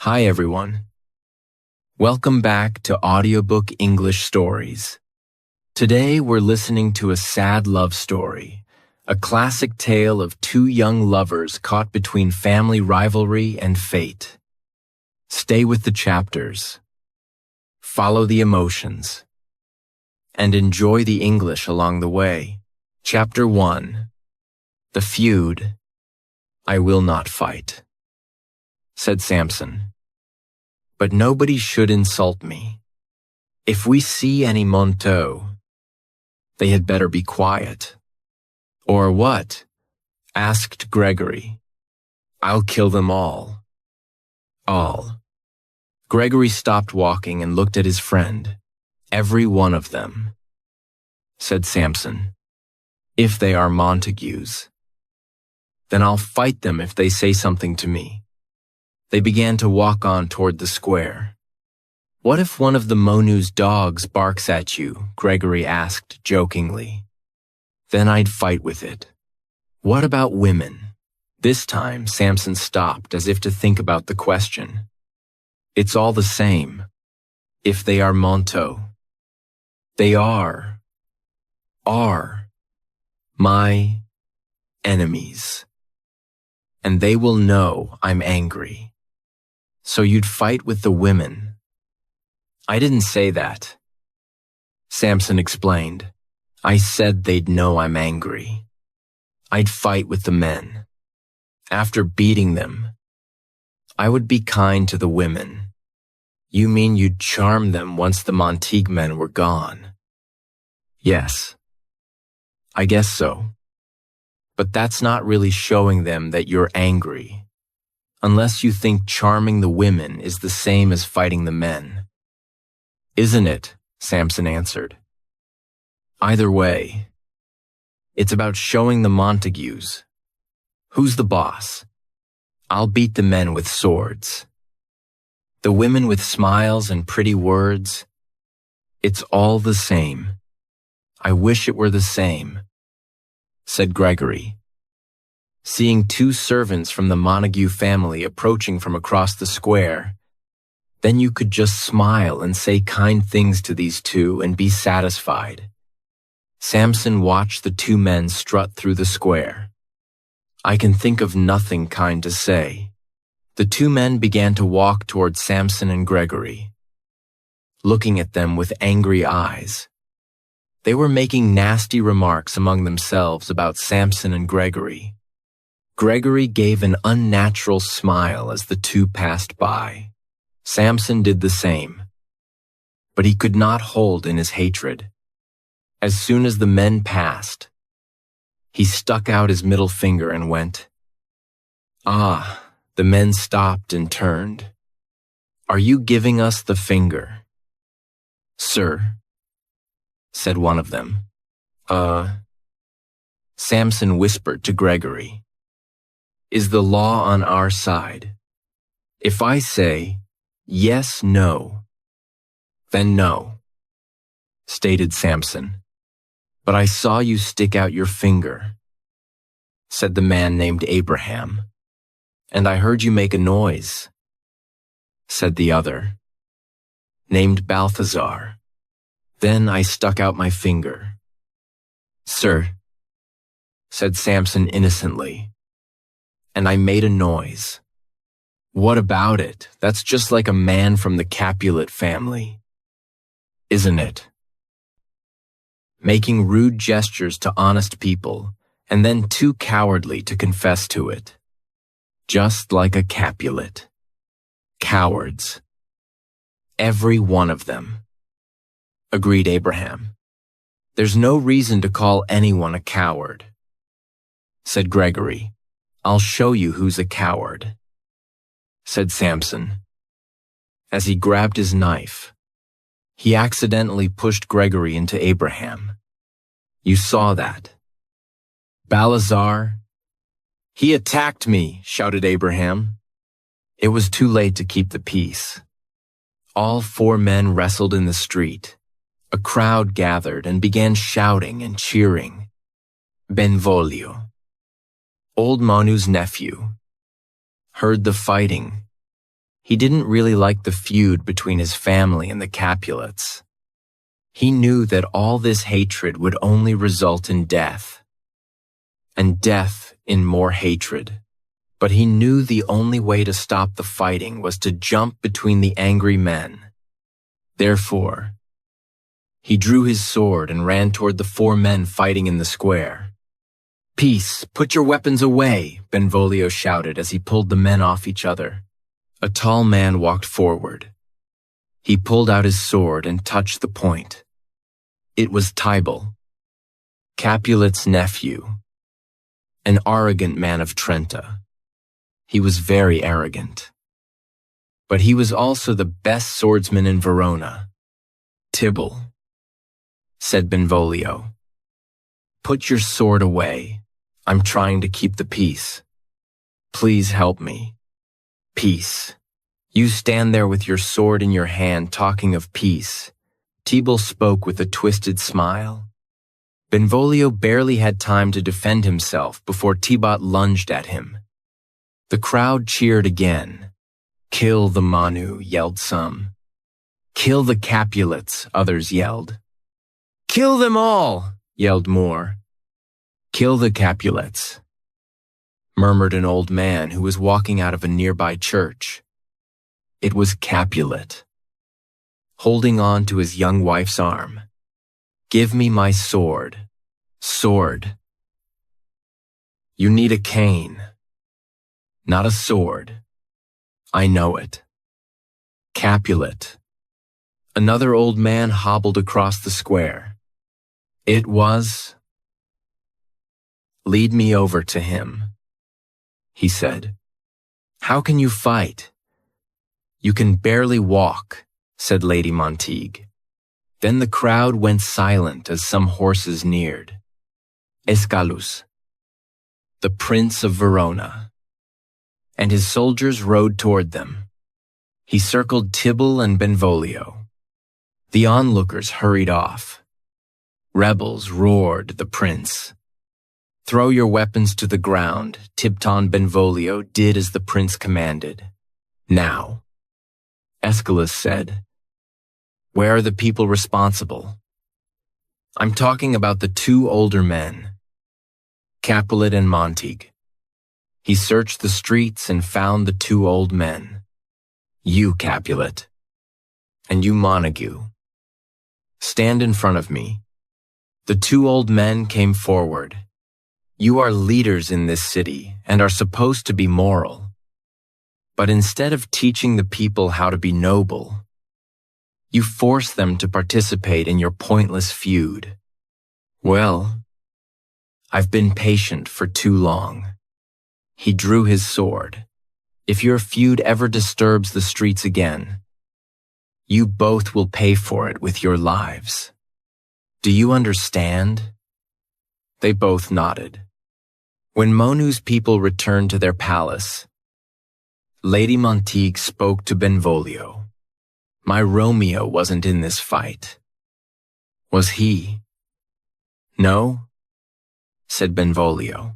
Hi everyone. Welcome back to Audiobook English Stories. Today we're listening to a sad love story, a classic tale of two young lovers caught between family rivalry and fate. Stay with the chapters, follow the emotions, and enjoy the English along the way. Chapter 1. The Feud. I will not fight, said Samson. But nobody should insult me. If we see any manteaux, they had better be quiet. Or what? Asked Gregory. I'll kill them all. All. Gregory stopped walking and looked at his friend. Every one of them, said Samson. If they are Montagues. Then I'll fight them if they say something to me. They began to walk on toward the square. What if one of the Monu's dogs barks at you? Gregory asked jokingly. Then I'd fight with it. What about women? This time Samson stopped as if to think about the question. It's all the same. If they are manteaux. They are my enemies. And they will know I'm angry. So you'd fight with the women. I didn't say that. Samson explained. I said they'd know I'm angry. I'd fight with the men. After beating them, I would be kind to the women. You mean you'd charm them once the Montague men were gone? Yes. I guess so. But that's not really showing them that you're angry, unless you think charming the women is the same as fighting the men. Isn't it? Samson answered. Either way, it's about showing the Montagues. Who's the boss? I'll beat the men with swords. The women with smiles and pretty words. It's all the same. I wish it were the same, said Gregory. Seeing two servants from the Montague family approaching from across the square, then you could just smile and say kind things to these two and be satisfied. Samson watched the two men strut through the square. I can think of nothing kind to say. The two men began to walk toward Samson and Gregory, looking at them with angry eyes. They were making nasty remarks among themselves about Samson and Gregory. Gregory gave an unnatural smile as the two passed by. Samson did the same. But he could not hold in his hatred. As soon as the men passed, he stuck out his middle finger and went. Ah, the men stopped and turned. Are you giving us the finger? Sir, said one of them. Samson whispered to Gregory. Is the law on our side? If I say, yes, no, then no, stated Samson. But I saw you stick out your finger, said the man named Abraham. And I heard you make a noise, said the other, named Balthazar. Then I stuck out my finger. Sir, said Samson innocently, and I made a noise. What about it? That's just like a man from the Capulet family, isn't it? Making rude gestures to honest people, and then too cowardly to confess to it. Just like a Capulet. Cowards. Every one of them. Agreed Abraham. There's no reason to call anyone a coward, said Gregory. I'll show you who's a coward, said Samson. As he grabbed his knife, he accidentally pushed Gregory into Abraham. You saw that. Balthazar, he attacked me, shouted Abraham. It was too late to keep the peace. All four men wrestled in the street. A crowd gathered and began shouting and cheering. Benvolio, old Monu's nephew, heard the fighting. He didn't really like the feud between his family and the Capulets. He knew that all this hatred would only result in death, and death in more hatred. But he knew the only way to stop the fighting was to jump between the angry men. Therefore, he drew his sword and ran toward the 4 men fighting in the square. "Peace, put your weapons away," Benvolio shouted as he pulled the men off each other. A tall man walked forward. He pulled out his sword and touched the point. It was Tybal, Capulet's nephew, an arrogant man of Trenta. He was very arrogant. But he was also the best swordsman in Verona. "Tybal," said Benvolio, "put your sword away. I'm trying to keep the peace. Please help me. Peace. You stand there with your sword in your hand talking of peace." Tybal spoke with a twisted smile. Benvolio barely had time to defend himself before Tybalt lunged at him. The crowd cheered again. "Kill the Manu," yelled some. "Kill the Capulets," others yelled. "Kill them all," yelled more. "Kill the Capulets," murmured an old man who was walking out of a nearby church. It was Capulet, holding on to his young wife's arm. "Give me my sword. Sword. You need a cane, not a sword. I know it." Capulet. Another old man hobbled across the square. It was... "Lead me over to him," he said. "How can you fight? You can barely walk," said Lady Montague. Then the crowd went silent as some horses neared. Escalus, the Prince of Verona, and his soldiers rode toward them. He circled Tybal and Benvolio. The onlookers hurried off. "Rebels," roared the prince. "Throw your weapons to the ground." Tipton Benvolio did as the prince commanded. "Now," Escalus said, "where are the people responsible?" "I'm talking about the 2 older men, Capulet and Montague." He searched the streets and found the 2 old men. "You, Capulet, and you, Montague, stand in front of me." The 2 old men came forward. "You are leaders in this city and are supposed to be moral. But instead of teaching the people how to be noble, you force them to participate in your pointless feud. Well, I've been patient for too long." He drew his sword. "If your feud ever disturbs the streets again, you both will pay for it with your lives. Do you understand?" They both nodded. When Monu's people returned to their palace, Lady Montague spoke to Benvolio. "My Romeo wasn't in this fight. Was he?" "No," said Benvolio.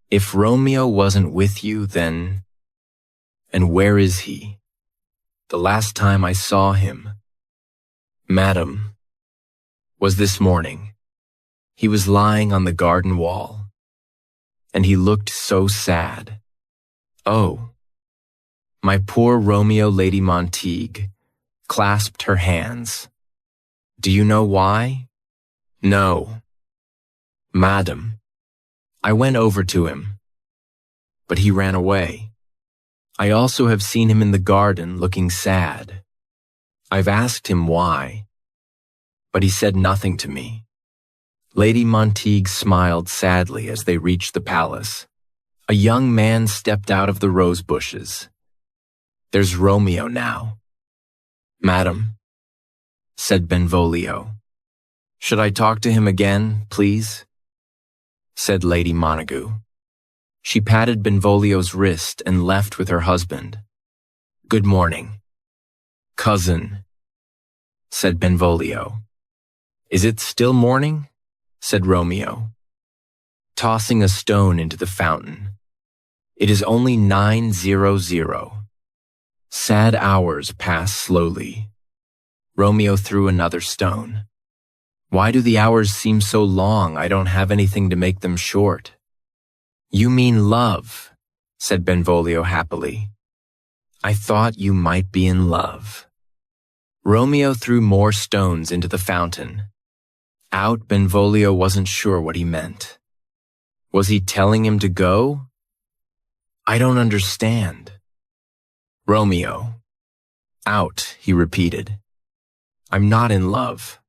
"If Romeo wasn't with you, then... And where is he? The last time I saw him, Madam, was this morning. He was lying on the garden wall, and he looked so sad. Oh, my poor Romeo." Lady Montague clasped her hands. "Do you know why?" "No, Madam. I went over to him, but he ran away. I also have seen him in the garden looking sad. I've asked him why, but he said nothing to me." Lady Montague smiled sadly as they reached the palace. A young man stepped out of the rose bushes. "There's Romeo now." "Madam," said Benvolio. "Should I talk to him again, please?" said Lady Montague. She patted Benvolio's wrist and left with her husband. "Good morning, cousin," said Benvolio. "Is it still morning?" said Romeo, tossing a stone into the fountain. "It is only 9:00. Sad hours pass slowly. Romeo threw another stone. Why do the hours seem so long? I don't have anything to make them short. You mean love, said Benvolio happily. I thought you might be in love. Romeo threw more stones into the fountain. Out, Benvolio wasn't sure what he meant. Was he telling him to go? I don't understand. Romeo. Out, he repeated. I'm not in love.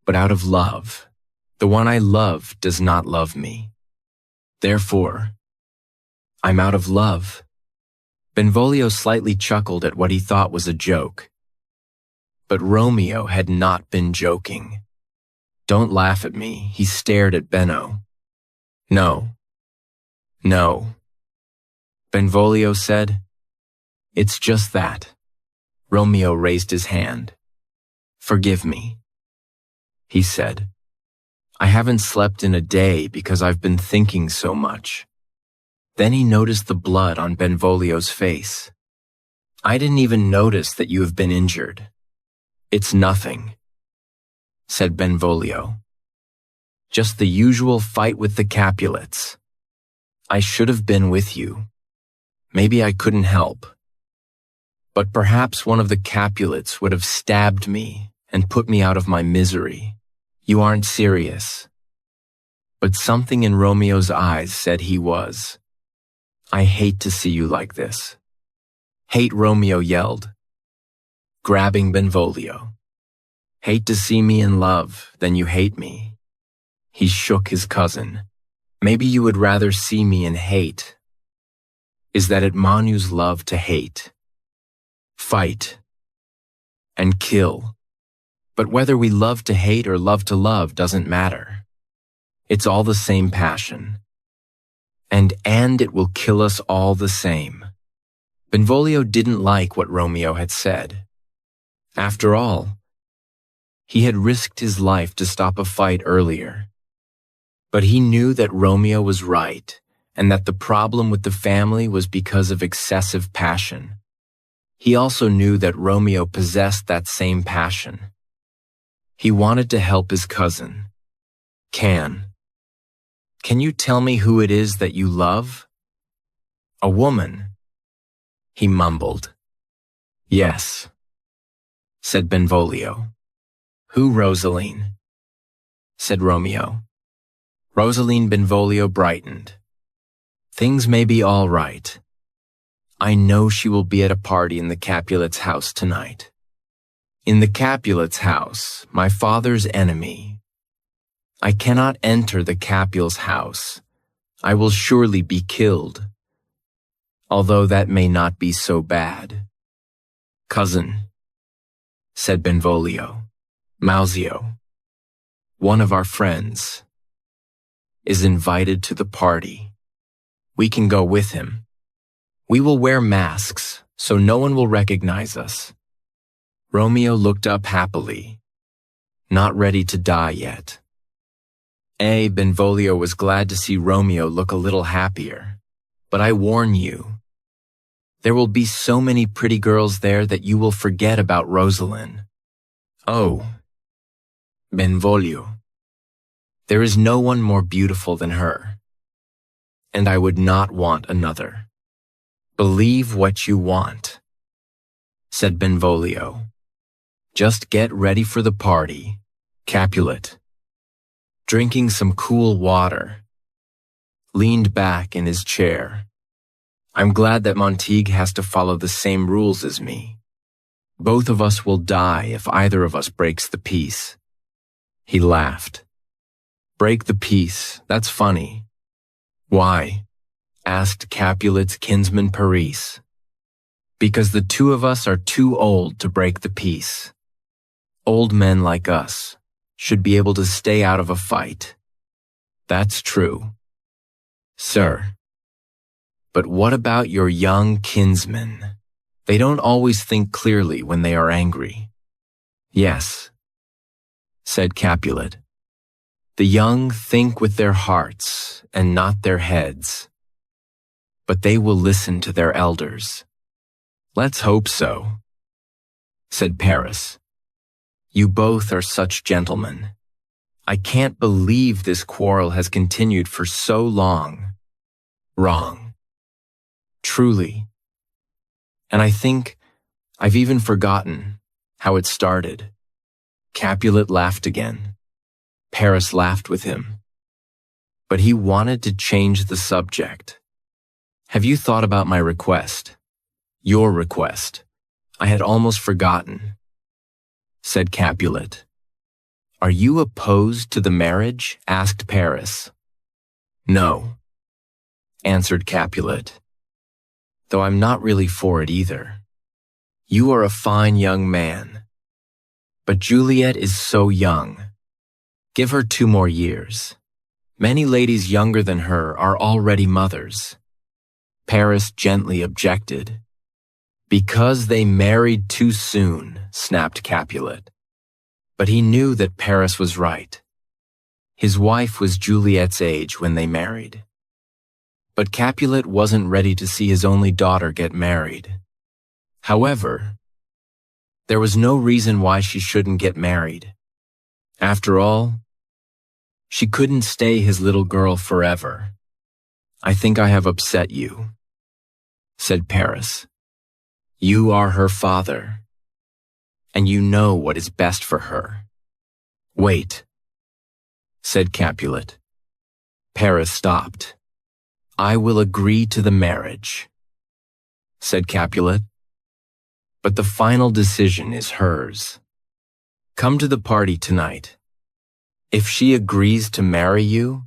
But out of love, the one I love does not love me. Therefore, I'm out of love. Benvolio slightly chuckled at what he thought was a joke. But Romeo had not been joking. Don't laugh at me, he stared at Benno. No. No. Benvolio said, It's just that. Romeo raised his hand. Forgive me. He said, I haven't slept in a day because I've been thinking so much. Then he noticed the blood on Benvolio's face. I didn't even notice that you have been injured. It's nothing, said Benvolio. Just the usual fight with the Capulets. I should have been with you. Maybe I couldn't help. But perhaps one of the Capulets would have stabbed me and put me out of my misery. You aren't serious. But something in Romeo's eyes said he was. I hate to see you like this. Hate, Romeo yelled, grabbing Benvolio. Hate to see me in love, then you hate me. He shook his cousin. Maybe you would rather see me in hate. Is that it Manu's love to hate? Fight. And kill. But whether we love to hate or love to love doesn't matter. It's all the same passion. And it will kill us all the same. Benvolio didn't like what Romeo had said. After all, he had risked his life to stop a fight earlier. But he knew that Romeo was right, and that the problem with the family was because of excessive passion. He also knew that Romeo possessed that same passion. He wanted to help his cousin. Can you tell me who it is that you love? A woman, he mumbled. Yes, said Benvolio. Who, Rosaline? Said Romeo. Rosaline. Benvolio brightened. Things may be all right. I know she will be at a party in the Capulet's house tonight. In the Capulet's house, my father's enemy. I cannot enter the Capulet's house. I will surely be killed. Although that may not be so bad. Cousin, said Benvolio, Mauzio, one of our friends, is invited to the party. We can go with him. We will wear masks, so no one will recognize us. Romeo looked up happily, not ready to die yet. Benvolio was glad to see Romeo look a little happier. But I warn you, there will be so many pretty girls there that you will forget about Rosaline. Oh, Benvolio, there is no one more beautiful than her. And I would not want another. Believe what you want, said Benvolio. Just get ready for the party, Capulet. Drinking some cool water. Leaned back in his chair. I'm glad that Montague has to follow the same rules as me. Both of us will die if either of us breaks the peace. He laughed. Break the peace, that's funny. Why? Asked Capulet's kinsman Paris. Because the two of us are too old to break the peace. Old men like us should be able to stay out of a fight. That's true, sir. But what about your young kinsmen? They don't always think clearly when they are angry. Yes, said Capulet. The young think with their hearts and not their heads. But they will listen to their elders. Let's hope so, said Paris. You both are such gentlemen. I can't believe this quarrel has continued for so long. Wrong. Truly. And I think I've even forgotten how it started. Capulet laughed again. Paris laughed with him. But he wanted to change the subject. Have you thought about my request? Your request. I had almost forgotten, said Capulet. Are you opposed to the marriage? Asked Paris. No, answered Capulet. Though I'm not really for it either. You are a fine young man. But Juliet is so young. Give her 2 more years. Many ladies younger than her are already mothers. Paris gently objected. Because they married too soon, snapped Capulet. But he knew that Paris was right. His wife was Juliet's age when they married. But Capulet wasn't ready to see his only daughter get married. However, there was no reason why she shouldn't get married. After all, she couldn't stay his little girl forever. I think I have upset you, said Paris. You are her father, and you know what is best for her. Wait, said Capulet. Paris stopped. I will agree to the marriage, said Capulet. But the final decision is hers. Come to the party tonight. If she agrees to marry you,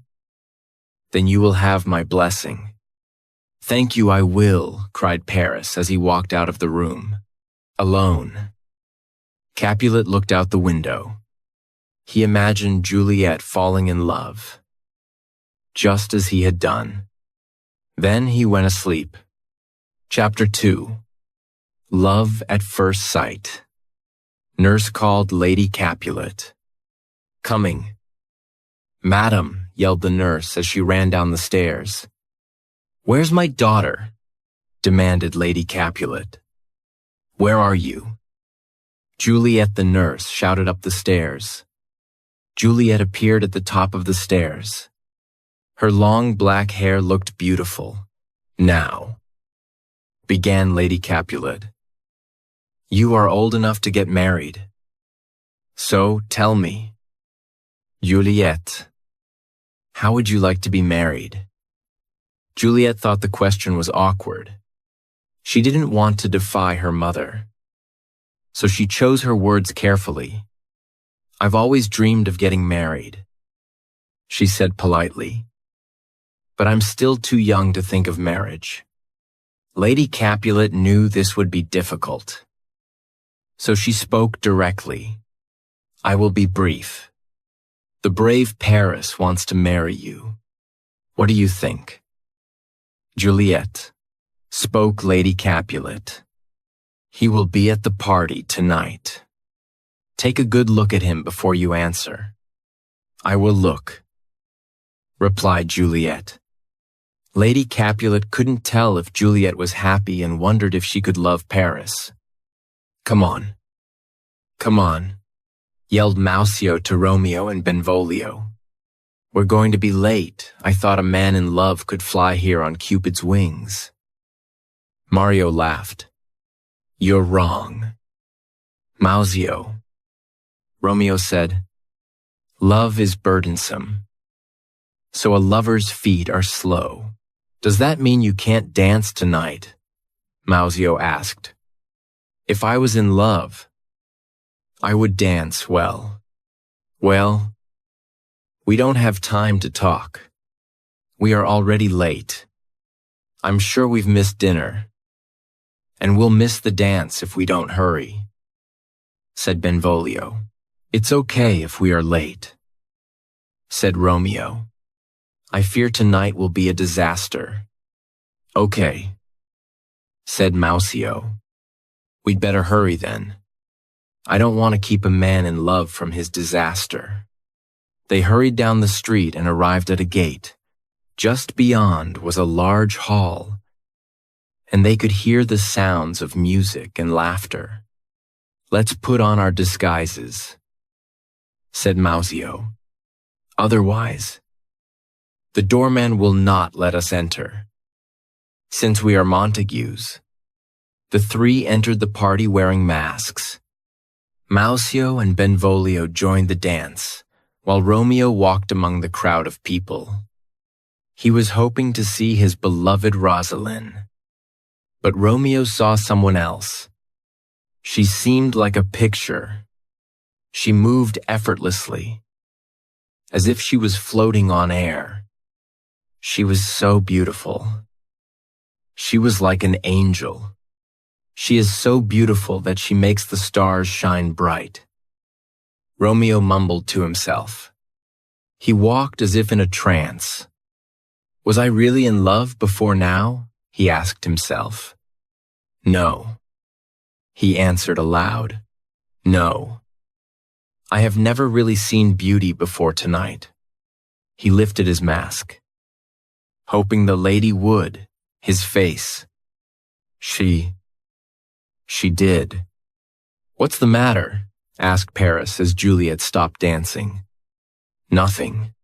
then you will have my blessing. Thank you, I will, cried Paris as he walked out of the room. Alone. Capulet looked out the window. He imagined Juliet falling in love, just as he had done. Then he went asleep. Chapter 2. Love at First Sight. Nurse called Lady Capulet. Coming. Madam, yelled the nurse as she ran down the stairs. Where's my daughter? Demanded Lady Capulet. Where are you? Juliet the nurse shouted up the stairs. Juliet appeared at the top of the stairs. Her long black hair looked beautiful. Now, began Lady Capulet. You are old enough to get married. So tell me, Juliet, how would you like to be married? Juliet thought the question was awkward. She didn't want to defy her mother. So she chose her words carefully. I've always dreamed of getting married, she said politely. But I'm still too young to think of marriage. Lady Capulet knew this would be difficult. So she spoke directly. I will be brief. The brave Paris wants to marry you. What do you think? Juliet, spoke Lady Capulet. He will be at the party tonight. Take a good look at him before you answer. I will look, replied Juliet. Lady Capulet couldn't tell if Juliet was happy and wondered if she could love Paris. Come on, yelled Mausio to Romeo and Benvolio. We're going to be late. I thought a man in love could fly here on Cupid's wings. Mario laughed. You're wrong. Mausio. Romeo said, love is burdensome. So a lover's feet are slow. Does that mean you can't dance tonight? Mausio asked. If I was in love, I would dance well. Well, we don't have time to talk. We are already late. I'm sure we've missed dinner. And we'll miss the dance if we don't hurry, said Benvolio. It's okay if we are late, said Romeo. I fear tonight will be a disaster. Okay, said Mausio. We'd better hurry then. I don't want to keep a man in love from his disaster. They hurried down the street and arrived at a gate. Just beyond was a large hall, and they could hear the sounds of music and laughter. "Let's put on our disguises," said Mausio. "Otherwise, the doorman will not let us enter." Since we are Montagues, the three entered the party wearing masks. Mausio and Benvolio joined the dance, while Romeo walked among the crowd of people. He was hoping to see his beloved Rosalind. But Romeo saw someone else. She seemed like a picture. She moved effortlessly, as if she was floating on air. She was so beautiful. She was like an angel. She is so beautiful that she makes the stars shine bright. Romeo mumbled to himself. He walked as if in a trance. Was I really in love before now? He asked himself. No. He answered aloud. No. I have never really seen beauty before tonight. He lifted his mask, hoping the lady would, his face. She did. What's the matter? Asked Paris as Juliet stopped dancing. Nothing.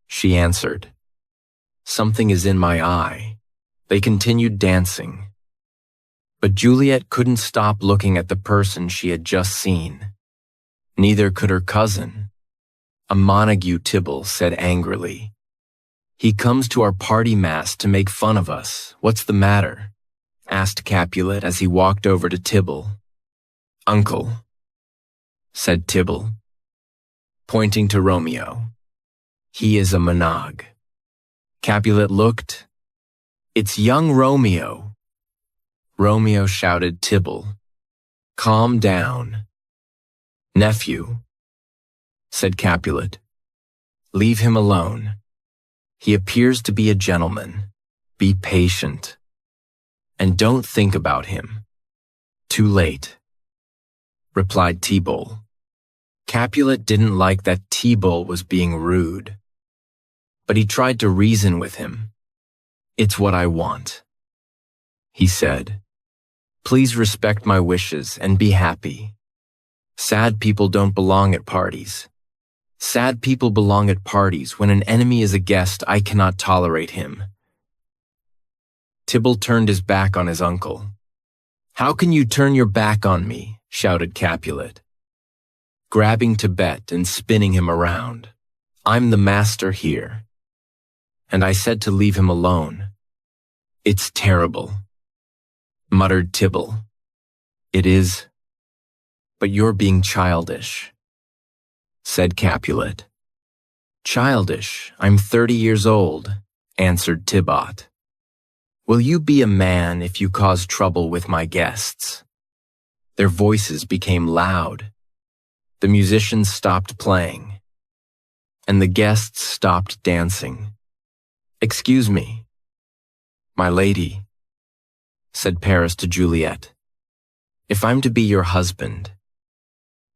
She answered. Something is in my eye. They continued dancing. But Juliet couldn't stop looking at the person she had just seen. Neither could her cousin. A Montague Tybalt said angrily. He comes to our party mass to make fun of us. What's the matter? Asked Capulet as he walked over to Tybalt. Uncle, said Tybalt, pointing to Romeo. He is a monog. Capulet looked. It's young Romeo. Romeo shouted Tybalt. Calm down. Nephew, said Capulet. Leave him alone. He appears to be a gentleman. Be patient. And don't think about him. Too late, replied Tybalt. Capulet didn't like that Tybalt was being rude, but he tried to reason with him. It's what I want, he said. Please respect my wishes and be happy. Sad people don't belong at parties. Sad people belong at parties. When an enemy is a guest, I cannot tolerate him. Tybalt turned his back on his uncle. How can you turn your back on me? Shouted Capulet, grabbing Tybalt and spinning him around. I'm the master here. And I said to leave him alone. It's terrible, muttered Tybalt. It is, but you're being childish, said Capulet. Childish? I'm 30 years old, answered Tybalt. Will you be a man if you cause trouble with my guests? Their voices became loud. The musicians stopped playing, and the guests stopped dancing. Excuse me, my lady, said Paris to Juliet. If I'm to be your husband,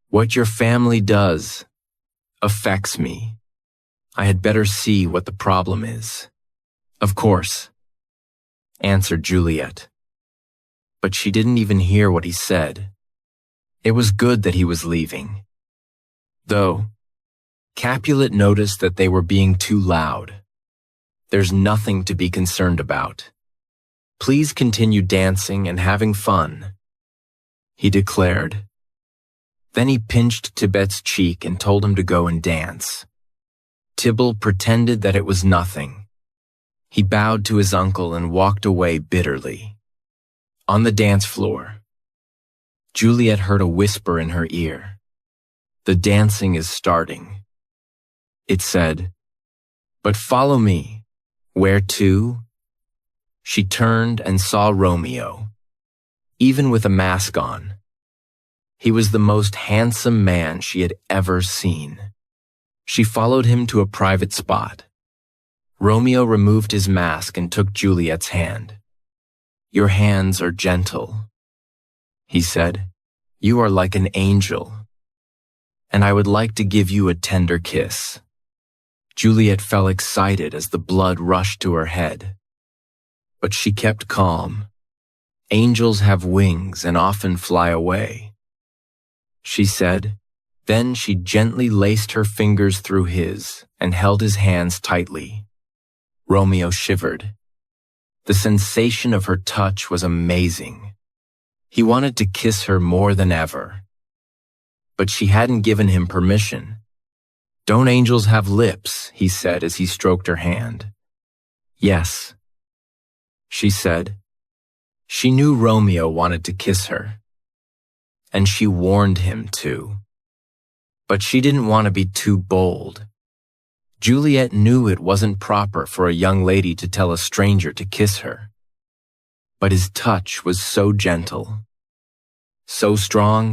what your family does affects me. I had better see what the problem is. Of course, answered Juliet. But she didn't even hear what he said. It was good that he was leaving. Though, Capulet noticed that they were being too loud. There's nothing to be concerned about. Please continue dancing and having fun, he declared. Then he pinched Tybalt's cheek and told him to go and dance. Tybalt pretended that it was nothing. He bowed to his uncle and walked away bitterly. On the dance floor, Juliet heard a whisper in her ear. The dancing is starting. It said, but follow me. Where to? She turned and saw Romeo, even with a mask on. He was the most handsome man she had ever seen. She followed him to a private spot. Romeo removed his mask and took Juliet's hand. Your hands are gentle, he said. You are like an angel, and I would like to give you a tender kiss. Juliet felt excited as the blood rushed to her head, but she kept calm. Angels have wings and often fly away, she said. Then she gently laced her fingers through his and held his hands tightly. Romeo shivered. The sensation of her touch was amazing. He wanted to kiss her more than ever. But she hadn't given him permission. "Don't angels have lips?" he said as he stroked her hand. "Yes," she said. She knew Romeo wanted to kiss her, and she warned him to. But she didn't want to be too bold. Juliet knew it wasn't proper for a young lady to tell a stranger to kiss her. But his touch was so gentle, so strong,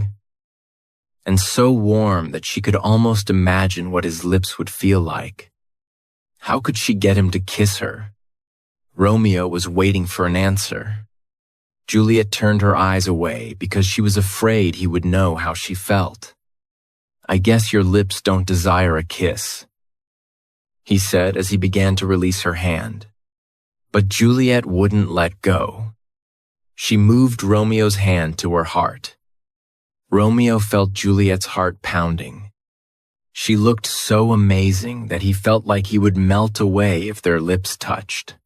and so warm that she could almost imagine what his lips would feel like. How could she get him to kiss her? Romeo was waiting for an answer. Juliet turned her eyes away because she was afraid he would know how she felt. "I guess your lips don't desire a kiss," he said as he began to release her hand. But Juliet wouldn't let go. She moved Romeo's hand to her heart. Romeo felt Juliet's heart pounding. She looked so amazing that he felt like he would melt away if their lips touched.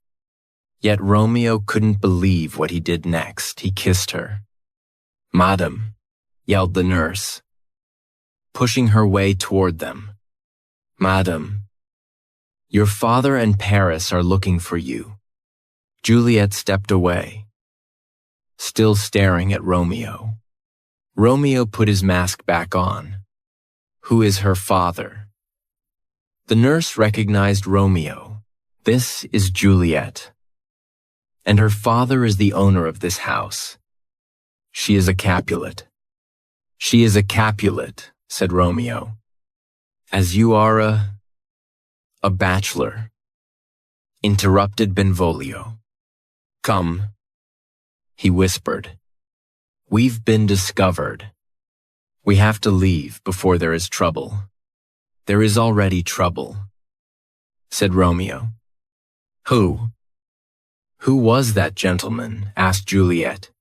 Yet Romeo couldn't believe what he did next. He kissed her. "Madam," yelled the nurse, pushing her way toward them. "Madam, your father and Paris are looking for you." Juliet stepped away, still staring at Romeo. Romeo put his mask back on. "Who is her father?" The nurse recognized Romeo. "This is Juliet, and her father is the owner of this house. She is a Capulet." "She is a Capulet," said Romeo, "as you are a bachelor," interrupted Benvolio. "Come," he whispered. "We've been discovered. We have to leave before there is trouble." "There is already trouble," said Romeo. "Who? Who was that gentleman?" asked Juliet.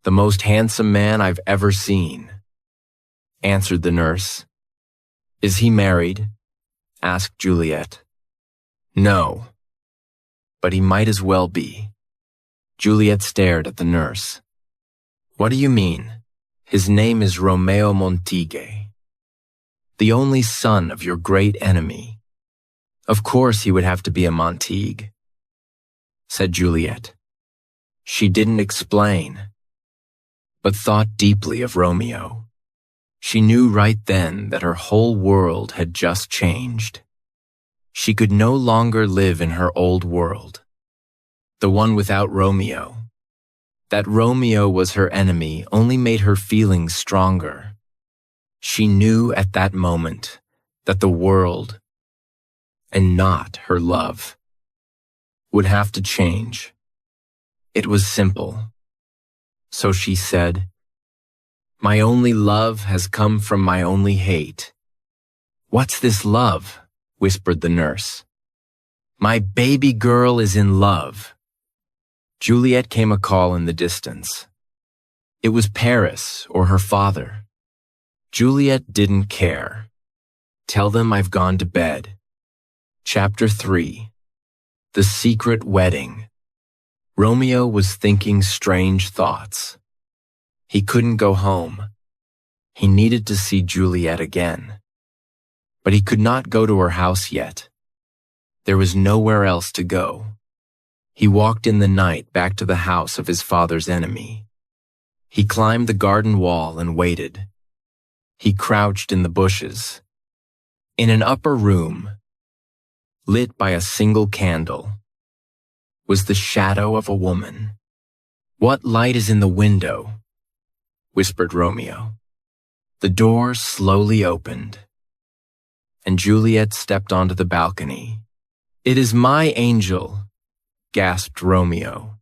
"The most handsome man I've ever seen," answered the nurse. "Is he married?" asked Juliet. "No, but he might as well be." Juliet stared at the nurse. "What do you mean?" "His name is Romeo Montigue, the only son of your great enemy." "Of course he would have to be a Montigue," said Juliet. She didn't explain, but thought deeply of Romeo. She knew right then that her whole world had just changed. She could no longer live in her old world, the one without Romeo. That Romeo was her enemy only made her feelings stronger. She knew at that moment that the world, and not her love, would have to change. It was simple. So she said, "My only love has come from my only hate." "What's this love?" whispered the nurse. "My baby girl is in love." Juliet came a call in the distance. It was Paris or her father. Juliet didn't care. "Tell them I've gone to bed." Chapter 3. The Secret Wedding. Romeo was thinking strange thoughts. He couldn't go home. He needed to see Juliet again. But he could not go to her house yet. There was nowhere else to go. He walked in the night back to the house of his father's enemy. He climbed the garden wall and waited. He crouched in the bushes. In an upper room, lit by a single candle, was the shadow of a woman. "What light is in the window?" whispered Romeo. The door slowly opened, and Juliet stepped onto the balcony. "It is my angel," gasped Romeo.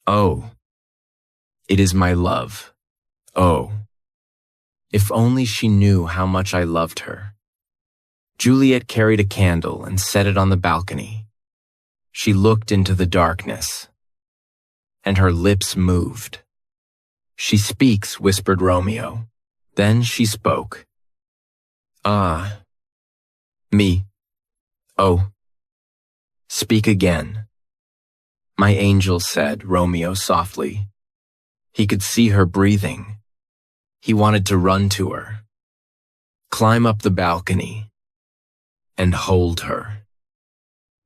"Oh, it is my love. Oh, if only she knew how much I loved her." Juliet carried a candle and set it on the balcony. She looked into the darkness. and her lips moved. "She speaks," whispered Romeo. Then she spoke. "Ah, me. Oh, speak again." "My angel," said Romeo softly. He could see her breathing. He wanted to run to her, climb up the balcony, and hold her.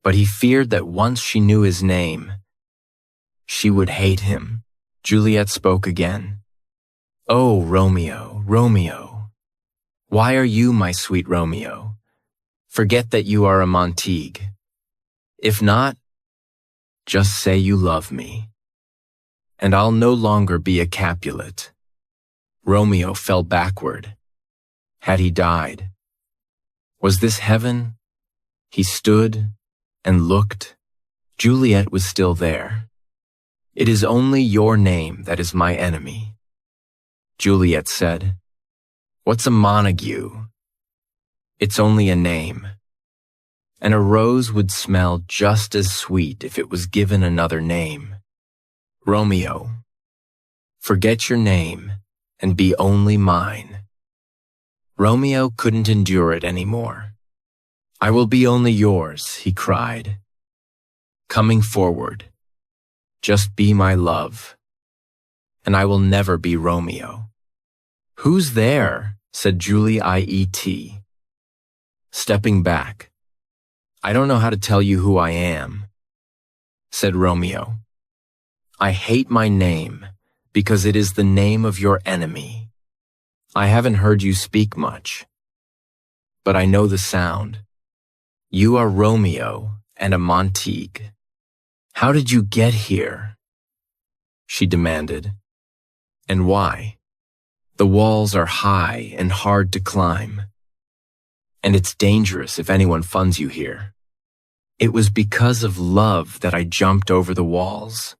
But he feared that once she knew his name, she would hate him. Juliet spoke again. "Oh, Romeo, Romeo, why are you my sweet Romeo? Forget that you are a Montague. If not, just say you love me, and I'll no longer be a Capulet." Romeo fell backward. Had he died? Was this heaven? He stood and looked. Juliet was still there. "It is only your name that is my enemy." Juliet said, "What's a Montague?" "It's only a name. And a rose would smell just as sweet if it was given another name. Romeo, forget your name and be only mine." Romeo couldn't endure it anymore. "I will be only yours," he cried, coming forward. "Just be my love, and I will never be Romeo." "Who's there?" said Juliet, stepping back. "I don't know how to tell you who I am," said Romeo. "I hate my name because it is the name of your enemy. I haven't heard you speak much, but I know the sound. You are Romeo and a Montague. How did you get here?" she demanded. "And why? The walls are high and hard to climb, and it's dangerous if anyone funds you here. It was because of love that I jumped over the walls.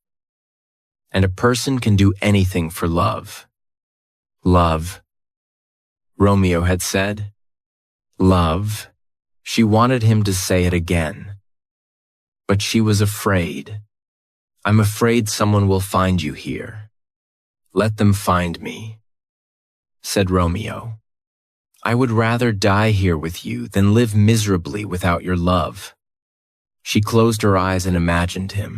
And a person can do anything for love." "Love," Romeo had said. "Love." She wanted him to say it again. But she was afraid. "I'm afraid someone will find you here." "Let them find me," said Romeo. "I would rather die here with you than live miserably without your love." She closed her eyes and imagined him.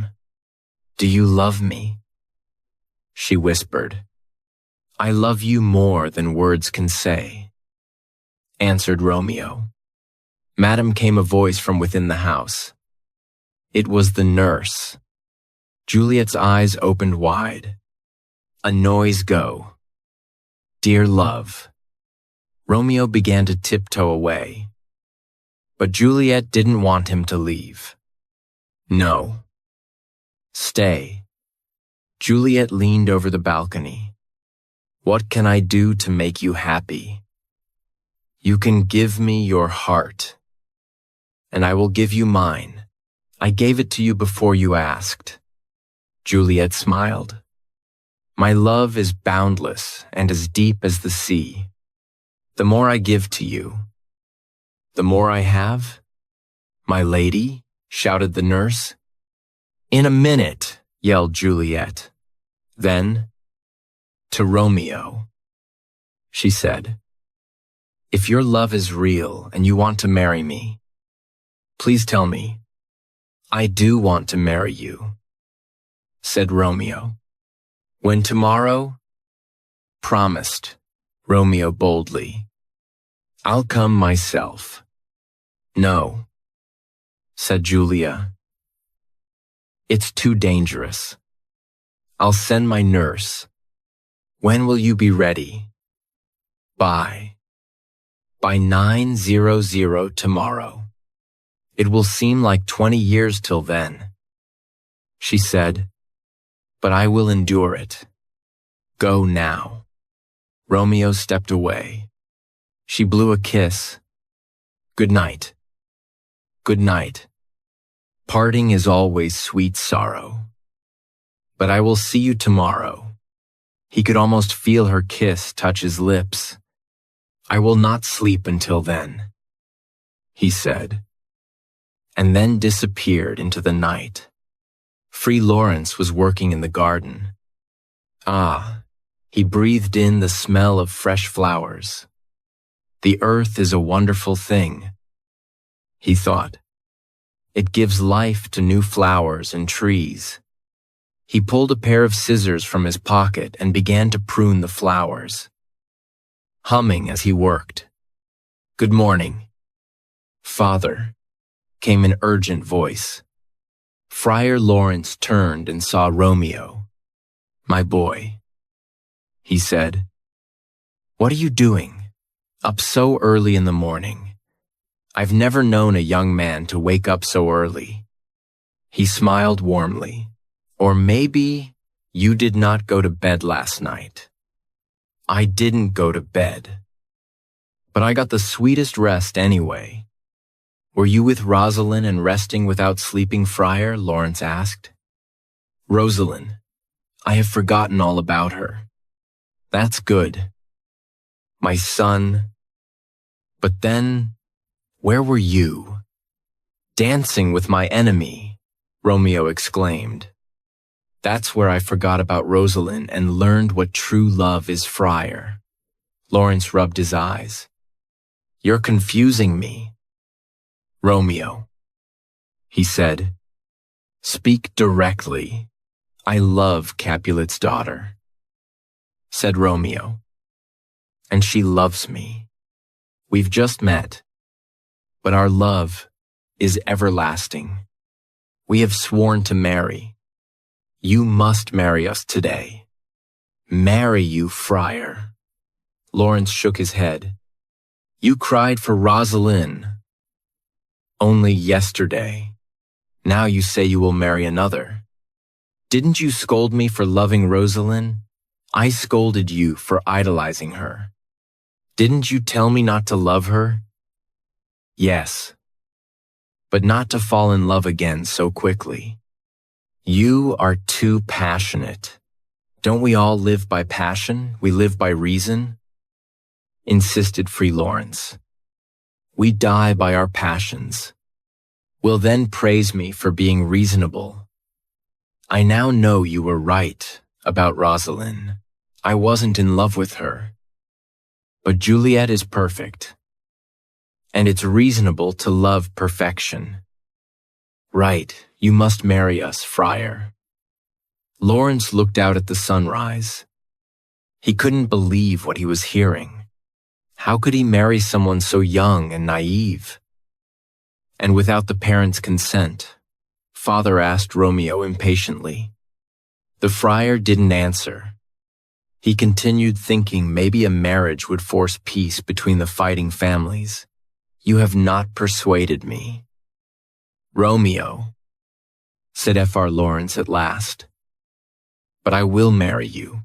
"Do you love me?" she whispered. "I love you more than words can say," answered Romeo. "Madam," came a voice from within the house. It was the nurse. Juliet's eyes opened wide. "A noise go. Dear love." Romeo began to tiptoe away. But Juliet didn't want him to leave. "No. Stay." Juliet leaned over the balcony. "What can I do to make you happy?" "You can give me your heart, and I will give you mine. I gave it to you before you asked." Juliet smiled. "My love is boundless and as deep as the sea. The more I give to you, the more I have." "My lady," shouted the nurse. "In a minute," yelled Juliet. Then, to Romeo, she said, "If your love is real and you want to marry me, please tell me." "I do want to marry you," said Romeo. "When tomorrow?" "Promised," Romeo boldly. "I'll come myself." "No," said Julia. "It's too dangerous. I'll send my nurse. When will you be ready?" By 9:00 tomorrow. It will seem like 20 years till then," she said, "but I will endure it. Go now." Romeo stepped away. She blew a kiss. "Good night. Good night. Parting is always sweet sorrow. But I will see you tomorrow." He could almost feel her kiss touch his lips. "I will not sleep until then," he said, and then disappeared into the night. Free Lawrence was working in the garden. Ah, he breathed in the smell of fresh flowers. The earth is a wonderful thing, he thought. It gives life to new flowers and trees. He pulled a pair of scissors from his pocket and began to prune the flowers, humming as he worked. "Good morning, Father," came an urgent voice. Friar Lawrence turned and saw Romeo. "My boy," he said. "What are you doing, up so early in the morning? I've never known a young man to wake up so early." He smiled warmly. "Or maybe you did not go to bed last night." "I didn't go to bed. But I got the sweetest rest anyway." "Were you with Rosalind and resting without sleeping, Friar?" Lawrence asked. "Rosalind, I have forgotten all about her." "That's good. My son." "But then, where were you?" "Dancing with my enemy," Romeo exclaimed. "That's where I forgot about Rosalind and learned what true love is, Friar." Lawrence rubbed his eyes. "You're confusing me." "Romeo," he said, "speak directly. I love Capulet's daughter." Said Romeo, "And she loves me. We've just met, but our love is everlasting. We have sworn to marry. You must marry us today." "Marry you, Friar?" Lawrence shook his head. "You cried for Rosalind only yesterday. Now you say you will marry another. Didn't you scold me for loving Rosalind? I scolded you for idolizing her. Didn't you tell me not to love her?" "Yes, but not to fall in love again so quickly." "You are too passionate. Don't we all live by passion? We live by reason?" insisted Free Lawrence. "We die by our passions. Will then praise me for being reasonable. I now know you were right about Rosalind. I wasn't in love with her. But Juliet is perfect, and it's reasonable to love perfection. Right, you must marry us, Friar." Lawrence looked out at the sunrise. He couldn't believe what he was hearing. How could he marry someone so young and naive? And without the parents' consent? Father asked Romeo impatiently. The friar didn't answer. He continued thinking maybe a marriage would force peace between the fighting families. "You have not persuaded me." "Romeo," said Fr. Lawrence at last, "but I will marry you.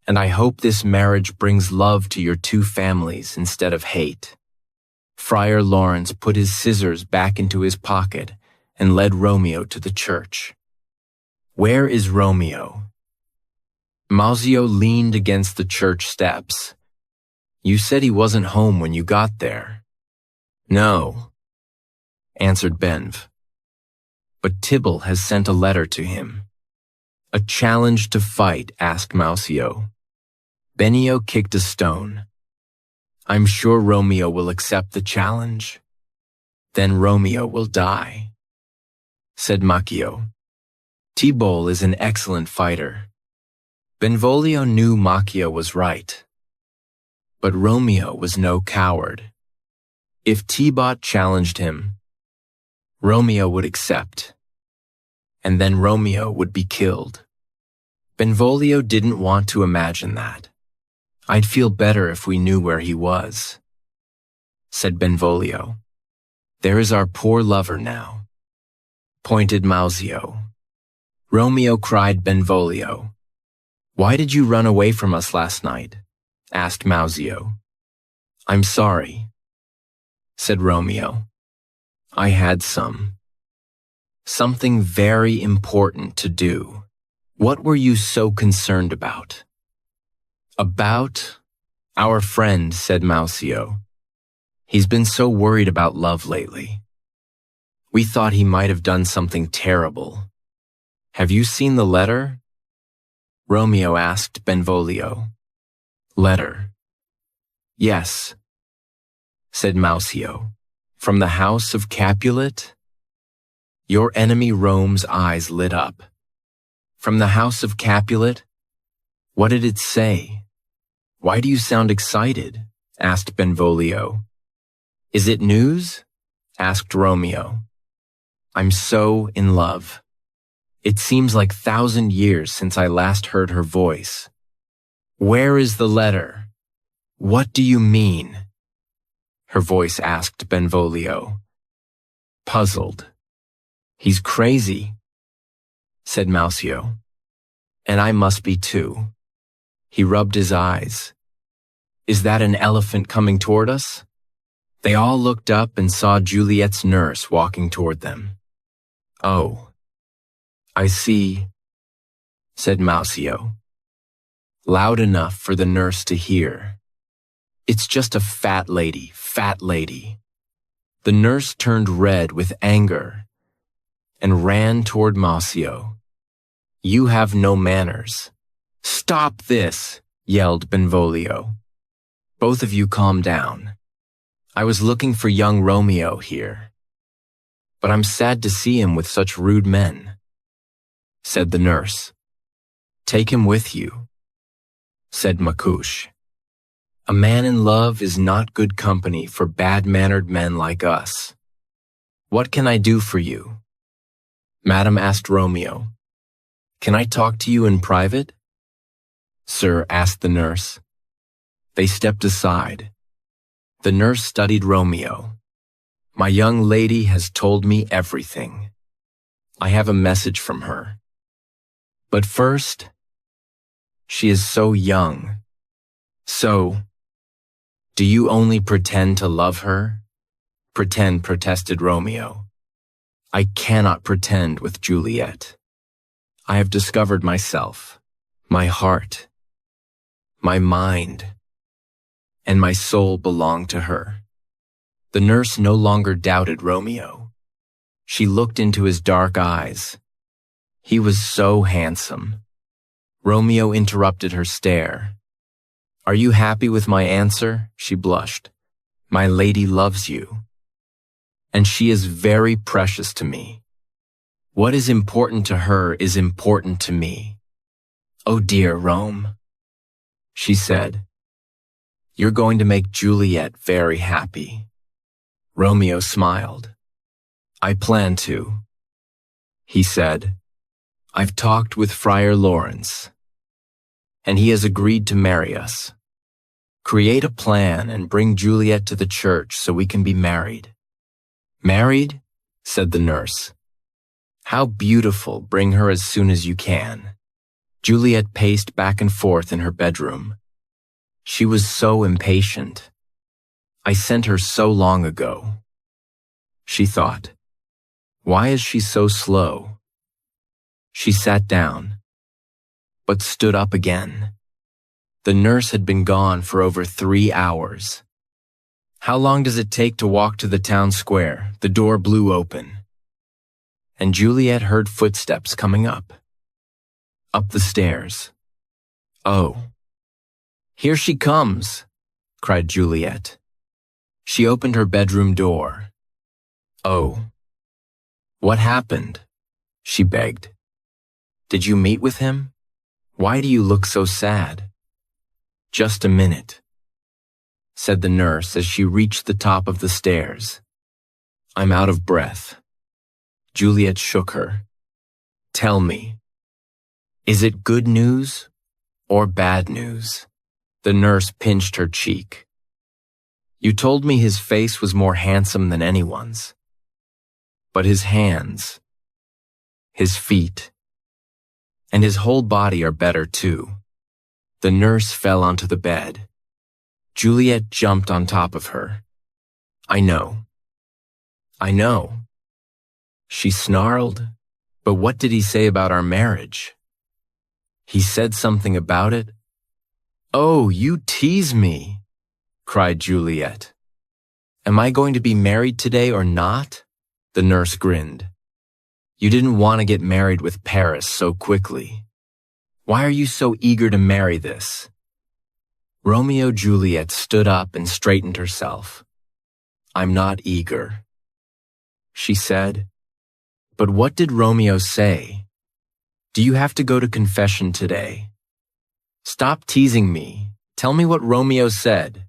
And I hope this marriage brings love to your two families instead of hate." Friar Lawrence put his scissors back into his pocket and led Romeo to the church. "Where is Romeo?" Mausio leaned against the church steps. "You said he wasn't home when you got there." "No," answered Benv. "But Tybalt has sent a letter to him." "A challenge to fight?" asked Mausio. Benio kicked a stone. "I'm sure Romeo will accept the challenge. Then Romeo will die," said Macchio. "Tybalt is an excellent fighter." Benvolio knew Macchio was right. But Romeo was no coward. If Tybalt challenged him, Romeo would accept, and then Romeo would be killed. Benvolio didn't want to imagine that. "I'd feel better if we knew where he was," said Benvolio. "There is our poor lover now," pointed Mausio. "Romeo," cried Benvolio. "Why did you run away from us last night?" asked Mausio. "I'm sorry," said Romeo. "I had something very important to do." "What were you so concerned about?" "About our friend," said Mausio. "He's been so worried about love lately. We thought he might have done something terrible." Have you seen the letter? Romeo asked Benvolio. Letter. Yes, said Moucio. From the house of Capulet? Your enemy Rome's eyes lit up. From the house of Capulet? What did it say? Why do you sound excited? Asked Benvolio. Is it news? Asked Romeo. I'm so in love. It seems like 1,000 years since I last heard her voice. Where is the letter? What do you mean? Her voice asked Benvolio. Puzzled. He's crazy, said Moucio. And I must be too. He rubbed his eyes. Is that an elephant coming toward us? They all looked up and saw Juliet's nurse walking toward them. Oh, I see, said Moucio, loud enough for the nurse to hear. It's just a fat lady, fat lady. The nurse turned red with anger and ran toward Moucio. You have no manners. Stop this, yelled Benvolio. Both of you calm down. I was looking for young Romeo here, but I'm sad to see him with such rude men, said the nurse. Take him with you, said Makush. A man in love is not good company for bad-mannered men like us. What can I do for you? Madam asked Romeo. Can I talk to you in private? Sir, asked the nurse. They stepped aside. The nurse studied Romeo. My young lady has told me everything. I have a message from her. But first, she is so young. So, do you only pretend to love her? Pretend, protested Romeo. I cannot pretend with Juliet. I have discovered myself, my heart, my mind, and my soul belong to her. The nurse no longer doubted Romeo. She looked into his dark eyes. He was so handsome. Romeo interrupted her stare. Are you happy with my answer? She blushed. My lady loves you. And she is very precious to me. What is important to her is important to me. Oh dear, Rome, she said. You're going to make Juliet very happy. Romeo smiled. I plan to, he said. I've talked with Friar Lawrence, and he has agreed to marry us. Create a plan and bring Juliet to the church so we can be married. Married? Said the nurse. How beautiful, bring her as soon as you can. Juliet paced back and forth in her bedroom. She was so impatient. I sent her so long ago. She thought, why is she so slow? She sat down, but stood up again. The nurse had been gone for over 3 hours. How long does it take to walk to the town square? The door blew open, and Juliet heard footsteps coming up the stairs. Oh, here she comes, cried Juliet. She opened her bedroom door. Oh, what happened? She begged. Did you meet with him? Why do you look so sad? Just a minute, said the nurse as she reached the top of the stairs. I'm out of breath. Juliet shook her. Tell me, is it good news or bad news? The nurse pinched her cheek. You told me his face was more handsome than anyone's. But his hands, his feet, and his whole body are better too. The nurse fell onto the bed. Juliet jumped on top of her. I know. She snarled. But what did he say about our marriage? He said something about it. Oh, you tease me, cried Juliet. Am I going to be married today or not? The nurse grinned. You didn't want to get married with Paris so quickly. Why are you so eager to marry this? Romeo Juliet stood up and straightened herself. I'm not eager, she said. But what did Romeo say? Do you have to go to confession today? Stop teasing me. Tell me what Romeo said.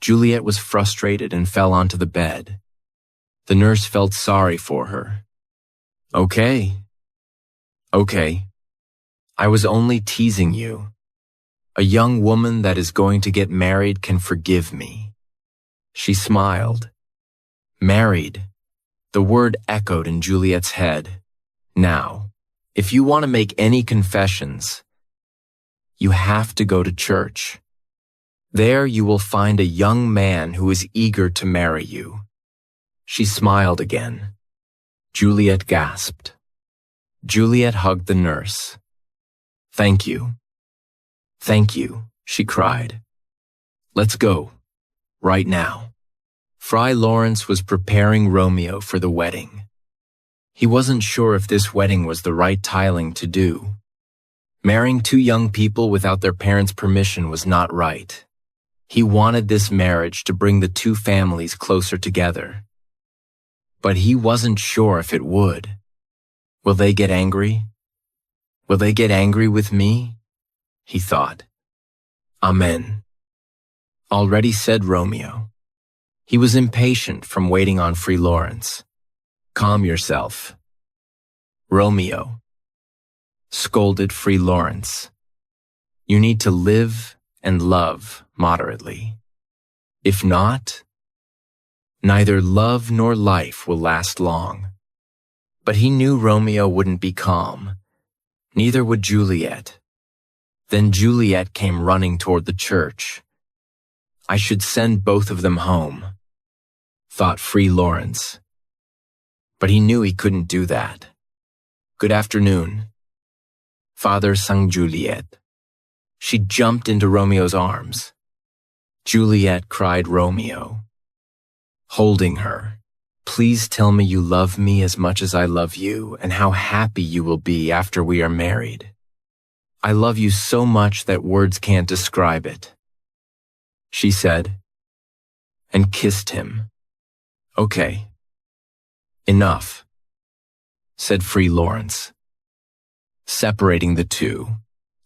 Juliet was frustrated and fell onto the bed. The nurse felt sorry for her. Okay. I was only teasing you. A young woman that is going to get married can forgive me. She smiled. Married. The word echoed in Juliet's head. Now, if you want to make any confessions, you have to go to church. There you will find a young man who is eager to marry you. She smiled again. Juliet gasped. Juliet hugged the nurse. Thank you. Thank you, she cried. Let's go. Right now. Fry Lawrence was preparing Romeo for the wedding. He wasn't sure if this wedding was the right tiling to do. Marrying two young people without their parents' permission was not right. He wanted this marriage to bring the two families closer together. But he wasn't sure if it would. Will they get angry? Will they get angry with me? He thought. Amen. Already said Romeo. He was impatient from waiting on Fry Lawrence. Calm yourself. Romeo, scolded Fry Lawrence. You need to live and love moderately. If not, neither love nor life will last long. But he knew Romeo wouldn't be calm. Neither would Juliet. Then Juliet came running toward the church. I should send both of them home, thought Fry Lawrence. But he knew he couldn't do that. Good afternoon, Father sang Juliet. She jumped into Romeo's arms. Juliet cried Romeo, holding her. Please tell me you love me as much as I love you and how happy you will be after we are married. I love you so much that words can't describe it, she said, and kissed him. Okay. Enough, said Fry Lawrence, separating the two.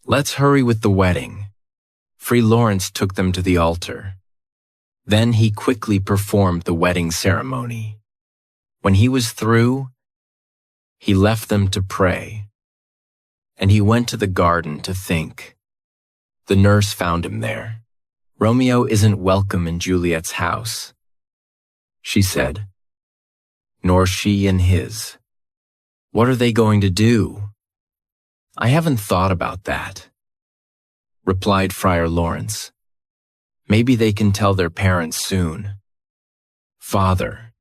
Let's hurry with the wedding. Fry Lawrence took them to the altar. Then he quickly performed the wedding ceremony. When he was through, he left them to pray, and he went to the garden to think. The nurse found him there. Romeo isn't welcome in Juliet's house, she said. Nor she in his. What are they going to do? I haven't thought about that, replied Friar Lawrence. Maybe they can tell their parents soon. Father.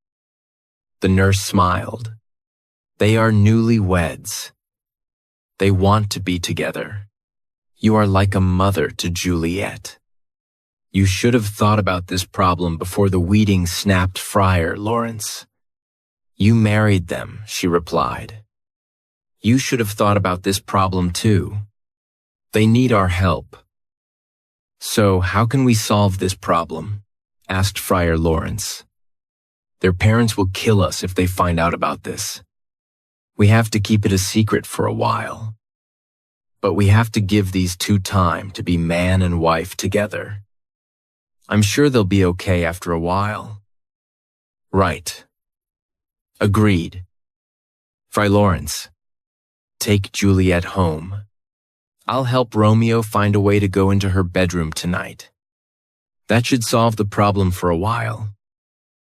The nurse smiled. They are newlyweds. They want to be together. You are like a mother to Juliet. You should have thought about this problem before the wedding snapped Friar Lawrence. You married them, she replied. You should have thought about this problem too. They need our help. So how can we solve this problem? Asked Friar Lawrence. Their parents will kill us if they find out about this. We have to keep it a secret for a while. But we have to give these two time to be man and wife together. I'm sure they'll be okay after a while. Right. Agreed. Fry Lawrence, take Juliet home. I'll help Romeo find a way to go into her bedroom tonight. That should solve the problem for a while.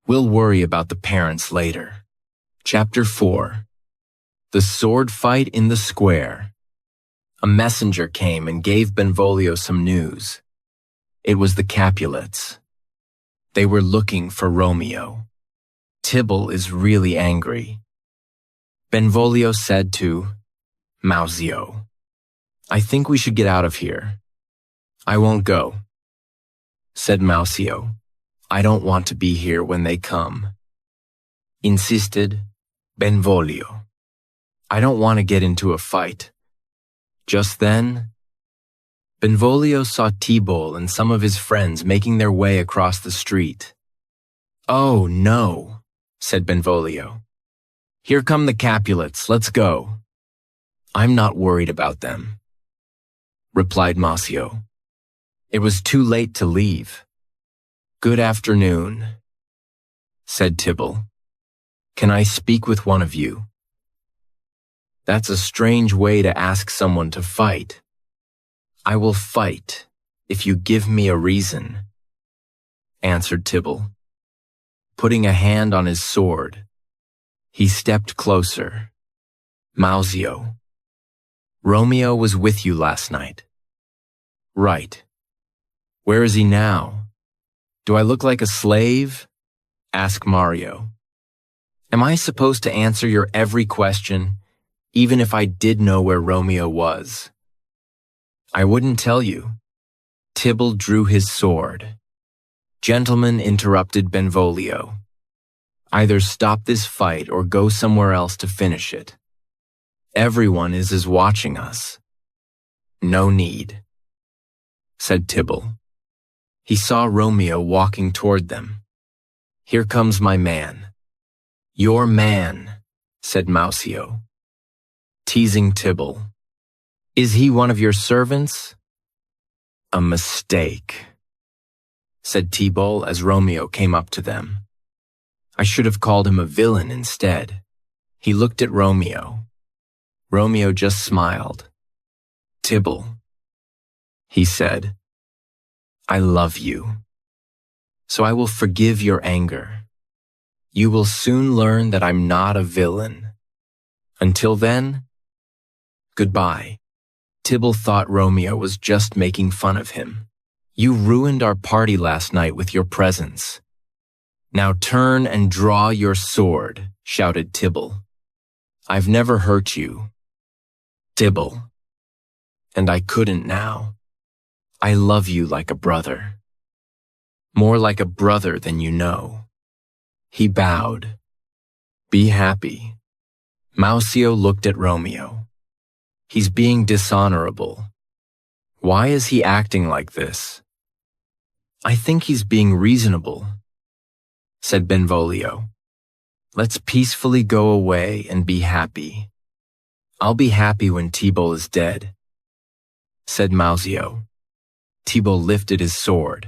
We'll worry about the parents later. Chapter 4. The Sword Fight in the Square. A messenger came and gave Benvolio some news. It was the Capulets. They were looking for Romeo. Tybalt is really angry. Benvolio said to Mausio, I think we should get out of here. I won't go, said Mausio. I don't want to be here when they come, insisted Benvolio. I don't want to get into a fight. Just then, Benvolio saw Tybalt and some of his friends making their way across the street. "Oh, no," said Benvolio. "Here come the Capulets, let's go." "I'm not worried about them," replied Massio. It was too late to leave. "Good afternoon," said Tybalt. "Can I speak with one of you?" "That's a strange way to ask someone to fight." "I will fight if you give me a reason," answered Tybalt. Putting a hand on his sword, he stepped closer. "Mausio, Romeo was with you last night." "Right. Where is he now? Do I look like a slave?" asked Mario. "Am I supposed to answer your every question, even if I did know where Romeo was?" "I wouldn't tell you." Tybalt drew his sword. "Gentlemen," interrupted Benvolio, "either stop this fight or go somewhere else to finish it. Everyone is watching us." "No need," said Tybalt. He saw Romeo walking toward them. "Here comes my man." "Your man," said Mausio, teasing Tybalt. "Is he one of your servants?" "A mistake," said Tybalt as Romeo came up to them. "I should have called him a villain instead." He looked at Romeo. Romeo just smiled. "Tybalt," he said, "I love you, so I will forgive your anger. You will soon learn that I'm not a villain. Until then, goodbye." Tybalt thought Romeo was just making fun of him. "You ruined our party last night with your presence. Now turn and draw your sword," shouted Tybalt. "I've never hurt you, Tybalt, and I couldn't now. I love you like a brother. More like a brother than you know." He bowed. "Be happy." Mausio looked at Romeo. "He's being dishonorable. Why is he acting like this?" "I think he's being reasonable," said Benvolio. "Let's peacefully go away and be happy. I'll be happy when Tybalt is dead," said Mausio. Tybalt lifted his sword.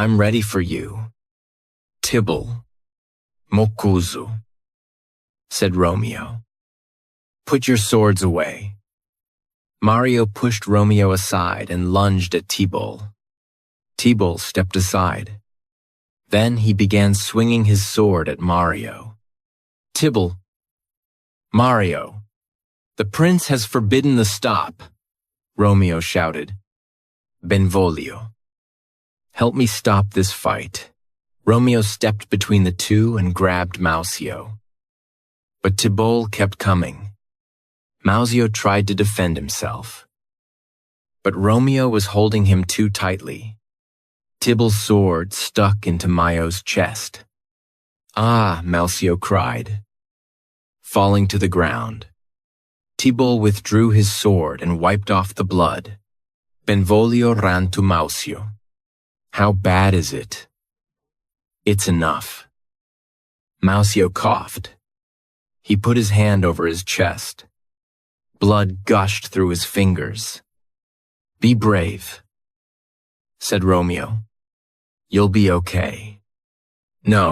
"I'm ready for you, Tybalt." "Mokuzu," said Romeo. "Put your swords away." Mario pushed Romeo aside and lunged at Tybalt. Tybalt stepped aside. Then he began swinging his sword at Mario. "Tybalt! Mario! The prince has forbidden the stop," Romeo shouted. "Benvolio, help me stop this fight." Romeo stepped between the two and grabbed Mausio. But Tybalt kept coming. Mausio tried to defend himself. But Romeo was holding him too tightly. Tybalt's sword stuck into Maio's chest. "Ah!" Mausio cried, falling to the ground. Tybalt withdrew his sword and wiped off the blood. Benvolio ran to Mausio. "How bad is it?" "It's enough." Mausio coughed. He put his hand over his chest. Blood gushed through his fingers. "Be brave," said Romeo. "You'll be okay." "No,"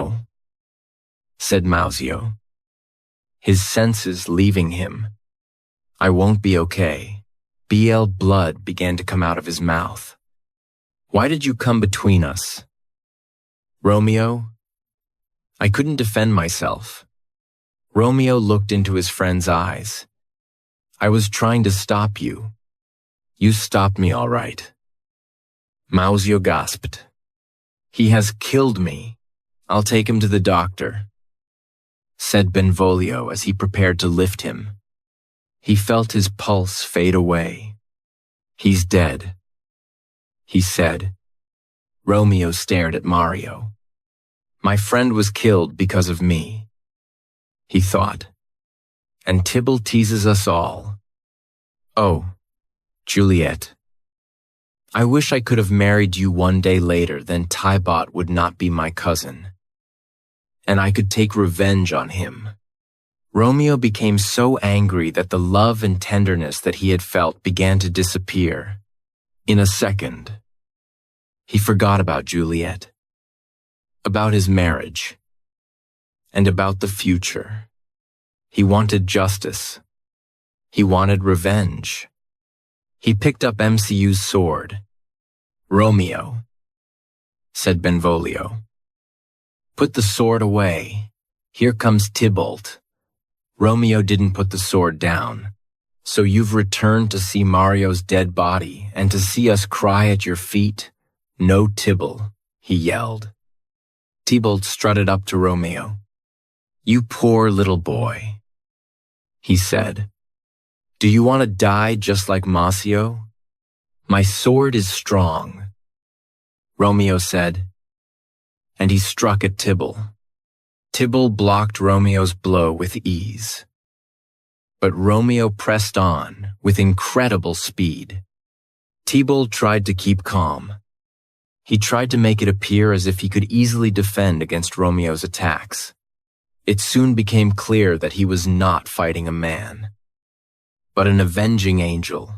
said Mausio, his senses leaving him. "I won't be okay." Blood began to come out of his mouth. "Why did you come between us?" "Romeo, I couldn't defend myself." Romeo looked into his friend's eyes. "I was trying to stop you. You stopped me all right." Mausio gasped. "He has killed me. I'll take him to the doctor," said Benvolio as he prepared to lift him. He felt his pulse fade away. "He's dead," he said. Romeo stared at Mario. "My friend was killed because of me," he thought. and Tybalt teases us all. Oh, Juliet. I wish I could have married you one day later, then Tybalt would not be my cousin. And I could take revenge on him. Romeo became so angry that the love and tenderness that he had felt began to disappear. In a second, he forgot about Juliet, about his marriage, and about the future. He wanted justice. He wanted revenge. He picked up MCU's sword. Romeo, said Benvolio, put the sword away. Here comes Tybalt. Romeo didn't put the sword down. So you've returned to see Mario's dead body and to see us cry at your feet? No, Tybalt, he yelled. Tybalt strutted up to Romeo. You poor little boy, he said. Do you want to die just like Masio? My sword is strong, Romeo said, and he struck at Tybalt. Tybalt blocked Romeo's blow with ease. But Romeo pressed on with incredible speed. Tybalt tried to keep calm. He tried to make it appear as if he could easily defend against Romeo's attacks. It soon became clear that he was not fighting a man, but an avenging angel.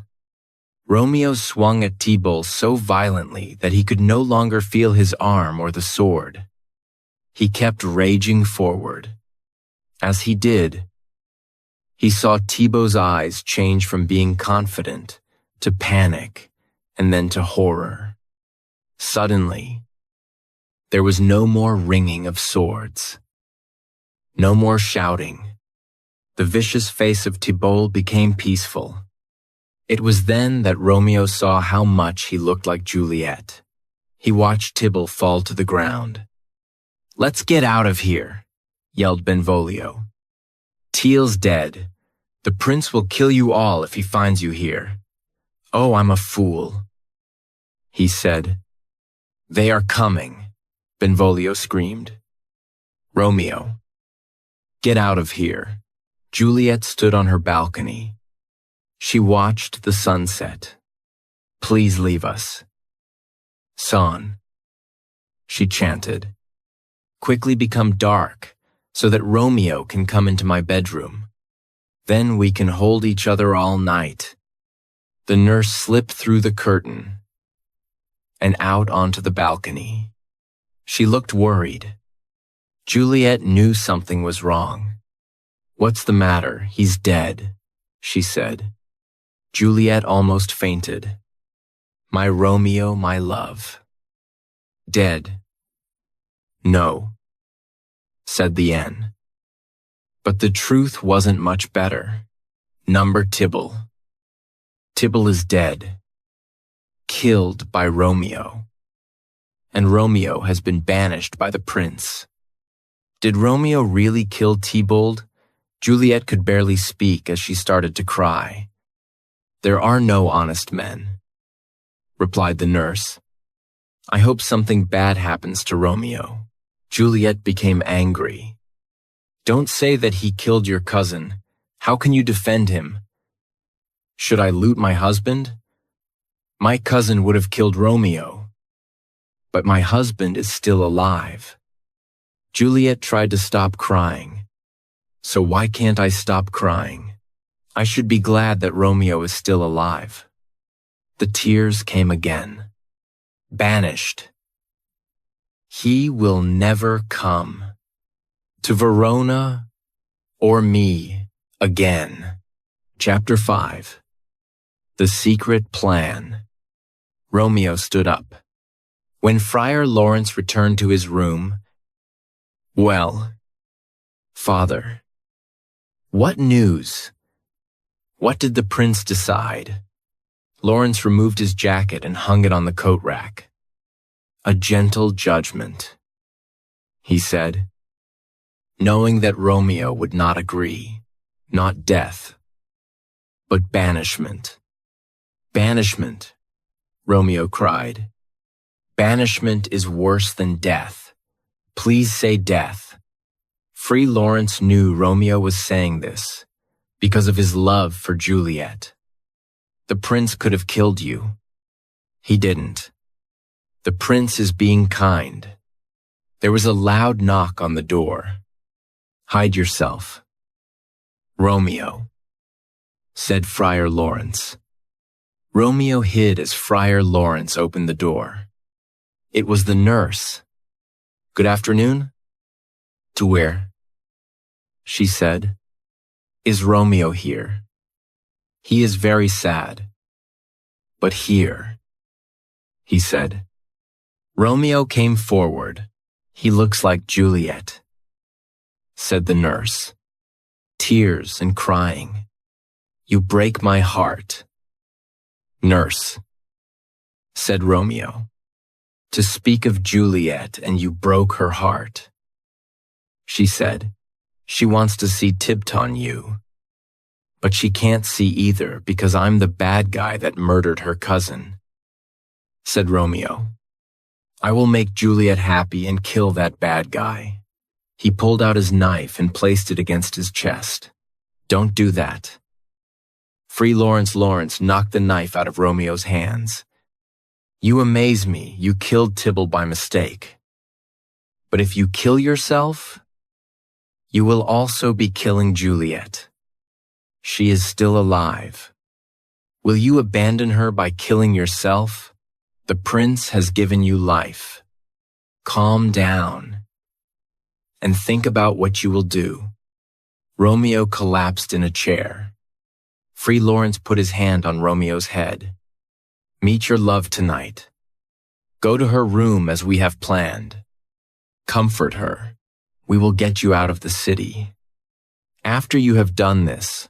Romeo swung at Tybalt so violently that he could no longer feel his arm or the sword. He kept raging forward. As he did, he saw Thibault's eyes change from being confident to panic and then to horror. Suddenly, there was no more ringing of swords. No more shouting. The vicious face of Thibault became peaceful. It was then that Romeo saw how much he looked like Juliet. He watched Tybalt fall to the ground. Let's get out of here, yelled Benvolio. Teal's dead. The prince will kill you all if he finds you here. Oh, I'm a fool, he said. They are coming, Benvolio screamed. Romeo, get out of here. Juliet stood on her balcony. She watched the sunset. Please leave us. Son, she chanted. Quickly become dark so that Romeo can come into my bedroom. Then we can hold each other all night. The nurse slipped through the curtain and out onto the balcony. She looked worried. Juliet knew something was wrong. What's the matter? He's dead, she said. Juliet almost fainted. My Romeo, my love. Dead. No, said the N. But the truth wasn't much better. Number Tybalt. Tybalt is dead. Killed by Romeo. And Romeo has been banished by the prince. Did Romeo really kill Tybalt? Juliet could barely speak as she started to cry. There are no honest men, replied the nurse. I hope something bad happens to Romeo. Juliet became angry. Don't say that he killed your cousin. How can you defend him? Should I loot my husband? My cousin would have killed Romeo. But my husband is still alive. Juliet tried to stop crying. So why can't I stop crying? I should be glad that Romeo is still alive. The tears came again. Banished. He will never come to Verona or me again. Chapter 5. The Secret Plan. Romeo stood up. When Friar Lawrence returned to his room, well, Father, what news? What did the prince decide? Lawrence removed his jacket and hung it on the coat rack. A gentle judgment, he said, knowing that Romeo would not agree, not death, but banishment. Banishment, Romeo cried. Banishment is worse than death. Please say death. Free Lawrence knew Romeo was saying this, because of his love for Juliet. The prince could have killed you. He didn't. The prince is being kind. There was a loud knock on the door. Hide yourself. Romeo, said Friar Lawrence. Romeo hid as Friar Lawrence opened the door. It was the nurse. Good afternoon? To where? She said. Is Romeo here? He is very sad. But here, he said. Romeo came forward. He looks like Juliet, said the nurse. Tears and crying. You break my heart. Nurse, said Romeo. To speak of Juliet and you broke her heart. She said, she wants to see Tibton you. But she can't see either because I'm the bad guy that murdered her cousin. Said Romeo, I will make Juliet happy and kill that bad guy. He pulled out his knife and placed it against his chest. Don't do that. Free Lawrence knocked the knife out of Romeo's hands. You amaze me, you killed Tybalt by mistake. But if you kill yourself, you will also be killing Juliet. She is still alive. Will you abandon her by killing yourself? The prince has given you life. Calm down and think about what you will do. Romeo collapsed in a chair. Free Lawrence put his hand on Romeo's head. Meet your love tonight. Go to her room as we have planned. Comfort her. We will get you out of the city. After you have done this,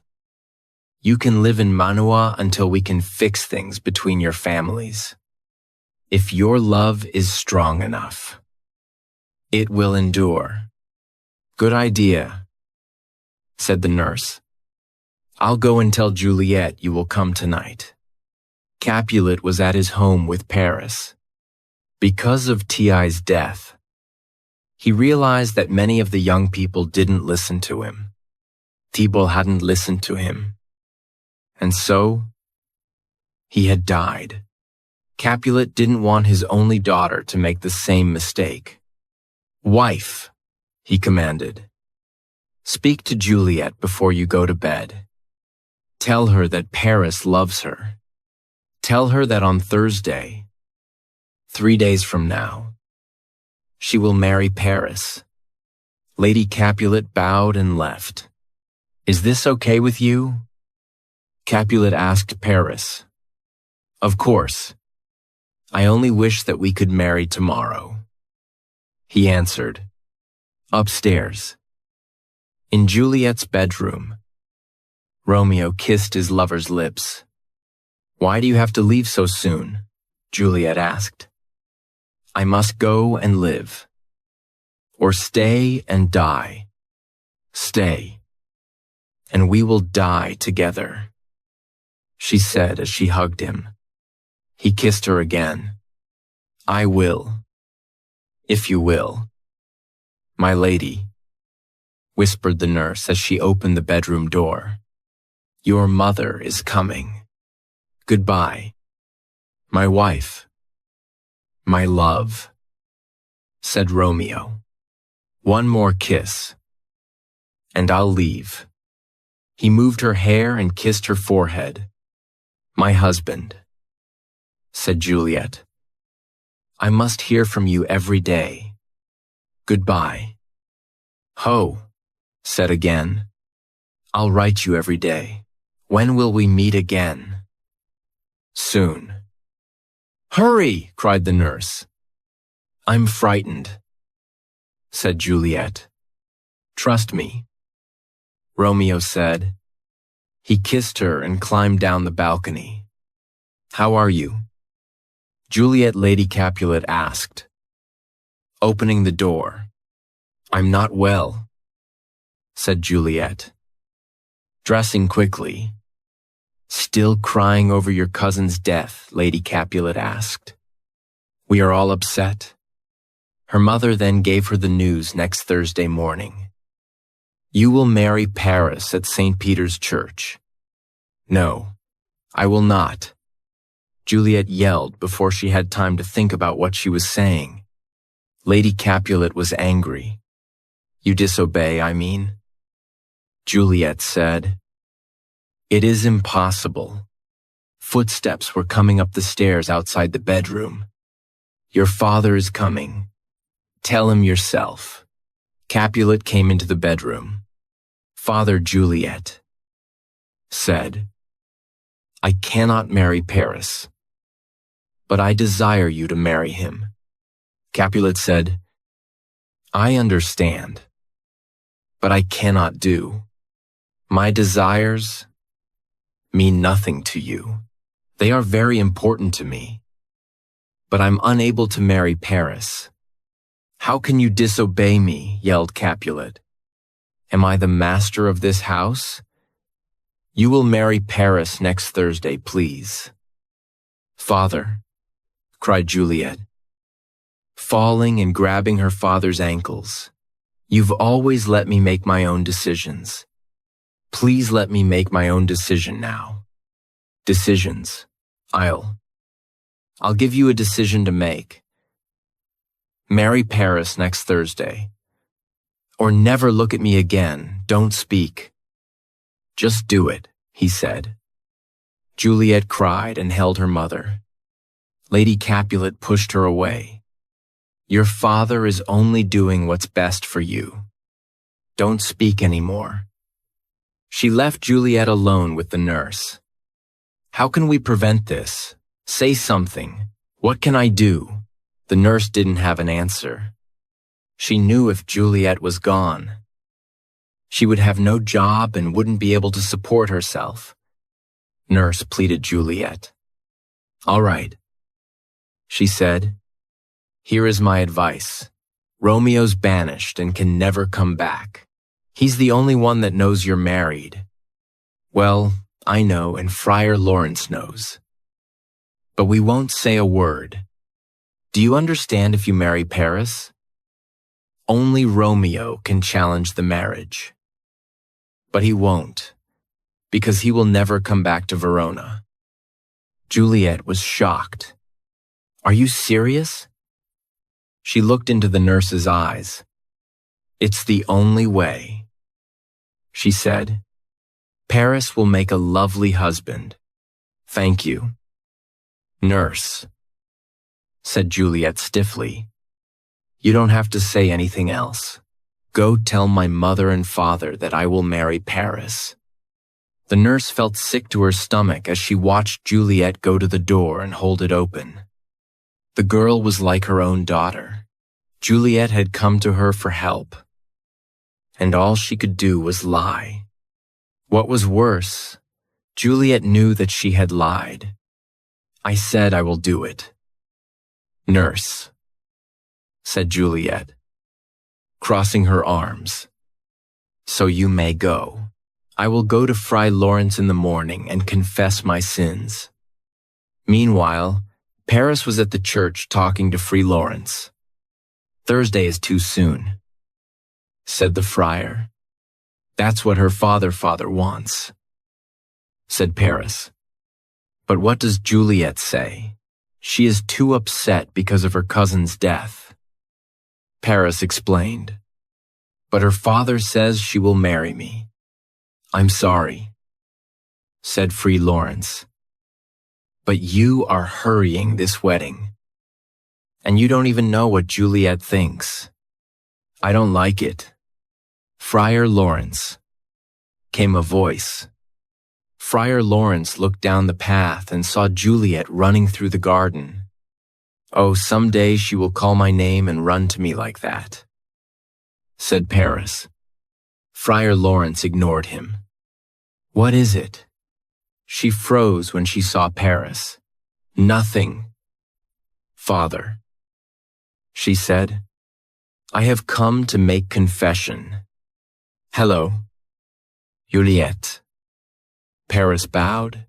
you can live in Manua until we can fix things between your families. If your love is strong enough, it will endure. Good idea, said the nurse. I'll go and tell Juliet you will come tonight. Capulet was at his home with Paris. Because of T.I.'s death, he realized that many of the young people didn't listen to him. Tybalt hadn't listened to him. And so, he had died. Capulet didn't want his only daughter to make the same mistake. Wife, he commanded, speak to Juliet before you go to bed. Tell her that Paris loves her. Tell her that on Thursday, 3 days from now, she will marry Paris. Lady Capulet bowed and left. Is this okay with you? Capulet asked Paris. Of course. I only wish that we could marry tomorrow. He answered. Upstairs. In Juliet's bedroom, Romeo kissed his lover's lips. Why do you have to leave so soon? Juliet asked. I must go and live. Or stay and die. Stay. And we will die together, she said as she hugged him. He kissed her again. I will. If you will. My lady, whispered the nurse as she opened the bedroom door. Your mother is coming. Goodbye. My wife. My love, said Romeo. One more kiss, and I'll leave. He moved her hair and kissed her forehead. My husband, said Juliet. I must hear from you every day. Goodbye. Ho, said again. I'll write you every day. When will we meet again? Soon. Hurry, cried the nurse. I'm frightened, said Juliet. Trust me, Romeo said. He kissed her and climbed down the balcony. How are you? Juliet Lady Capulet asked, opening the door. I'm not well, said Juliet. Dressing quickly. Still crying over your cousin's death, Lady Capulet asked. We are all upset. Her mother then gave her the news next Thursday morning. You will marry Paris at St. Peter's Church. No, I will not. Juliet yelled before she had time to think about what she was saying. Lady Capulet was angry. You disobey, I mean? Juliet said. It is impossible. Footsteps were coming up the stairs outside the bedroom. Your father is coming. Tell him yourself. Capulet came into the bedroom. Father, Juliet said, I cannot marry Paris, but I desire you to marry him. Capulet said, I understand, but I cannot do. My desires mean nothing to you. They are very important to me, but I'm unable to marry Paris. How can you disobey me? Yelled Capulet. Am I the master of this house? You will marry Paris next Thursday, please. Father, cried Juliet, falling and grabbing her father's ankles. You've always let me make my own decisions. Please let me make my own decision now. Decisions. I'll give you a decision to make. Marry Paris next Thursday. Or never look at me again. Don't speak. Just do it, he said. Juliet cried and held her mother. Lady Capulet pushed her away. Your father is only doing what's best for you. Don't speak anymore. She left Juliet alone with the nurse. How can we prevent this? Say something. What can I do? The nurse didn't have an answer. She knew if Juliet was gone, she would have no job and wouldn't be able to support herself. Nurse pleaded Juliet. All right, she said. Here is my advice. Romeo's banished and can never come back. He's the only one that knows you're married. Well, I know, and Friar Lawrence knows. But we won't say a word. Do you understand if you marry Paris? Only Romeo can challenge the marriage. But he won't, because he will never come back to Verona. Juliet was shocked. Are you serious? She looked into the nurse's eyes. It's the only way, she said. Paris will make a lovely husband. Thank you. Nurse, said Juliet stiffly. You don't have to say anything else. Go tell my mother and father that I will marry Paris. The nurse felt sick to her stomach as she watched Juliet go to the door and hold it open. The girl was like her own daughter. Juliet had come to her for help, and all she could do was lie. What was worse, Juliet knew that she had lied. I said I will do it. Nurse, said Juliet, crossing her arms. So you may go. I will go to Fry Lawrence in the morning and confess my sins. Meanwhile, Paris was at the church talking to Fry Lawrence. Thursday is too soon, said the friar. That's what her father wants, said Paris. But what does Juliet say? She is too upset because of her cousin's death. Paris explained. But her father says she will marry me. I'm sorry, said Fry Lawrence. But you are hurrying this wedding. And you don't even know what Juliet thinks. I don't like it. Friar Lawrence, came a voice. Friar Lawrence looked down the path and saw Juliet running through the garden. Oh, someday she will call my name and run to me like that, said Paris. Friar Lawrence ignored him. What is it? She froze when she saw Paris. Nothing, Father, she said. I have come to make confession. Hello, Juliet. Paris bowed.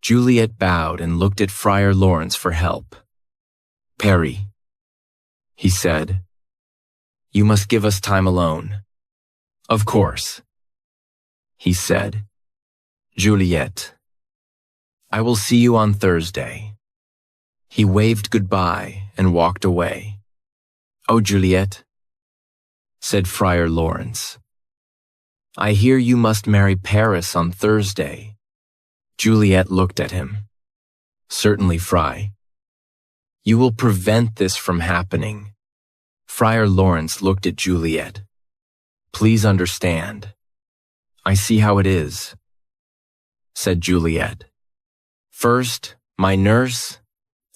Juliet bowed and looked at Friar Lawrence for help. Perry, he said, you must give us time alone. Of course, he said. Juliet, I will see you on Thursday. He waved goodbye and walked away. Oh, Juliet, said Friar Lawrence, I hear you must marry Paris on Thursday. Juliet looked at him. Certainly, Fry. You will prevent this from happening. Friar Lawrence looked at Juliet. Please understand. I see how it is, said Juliet. First, my nurse,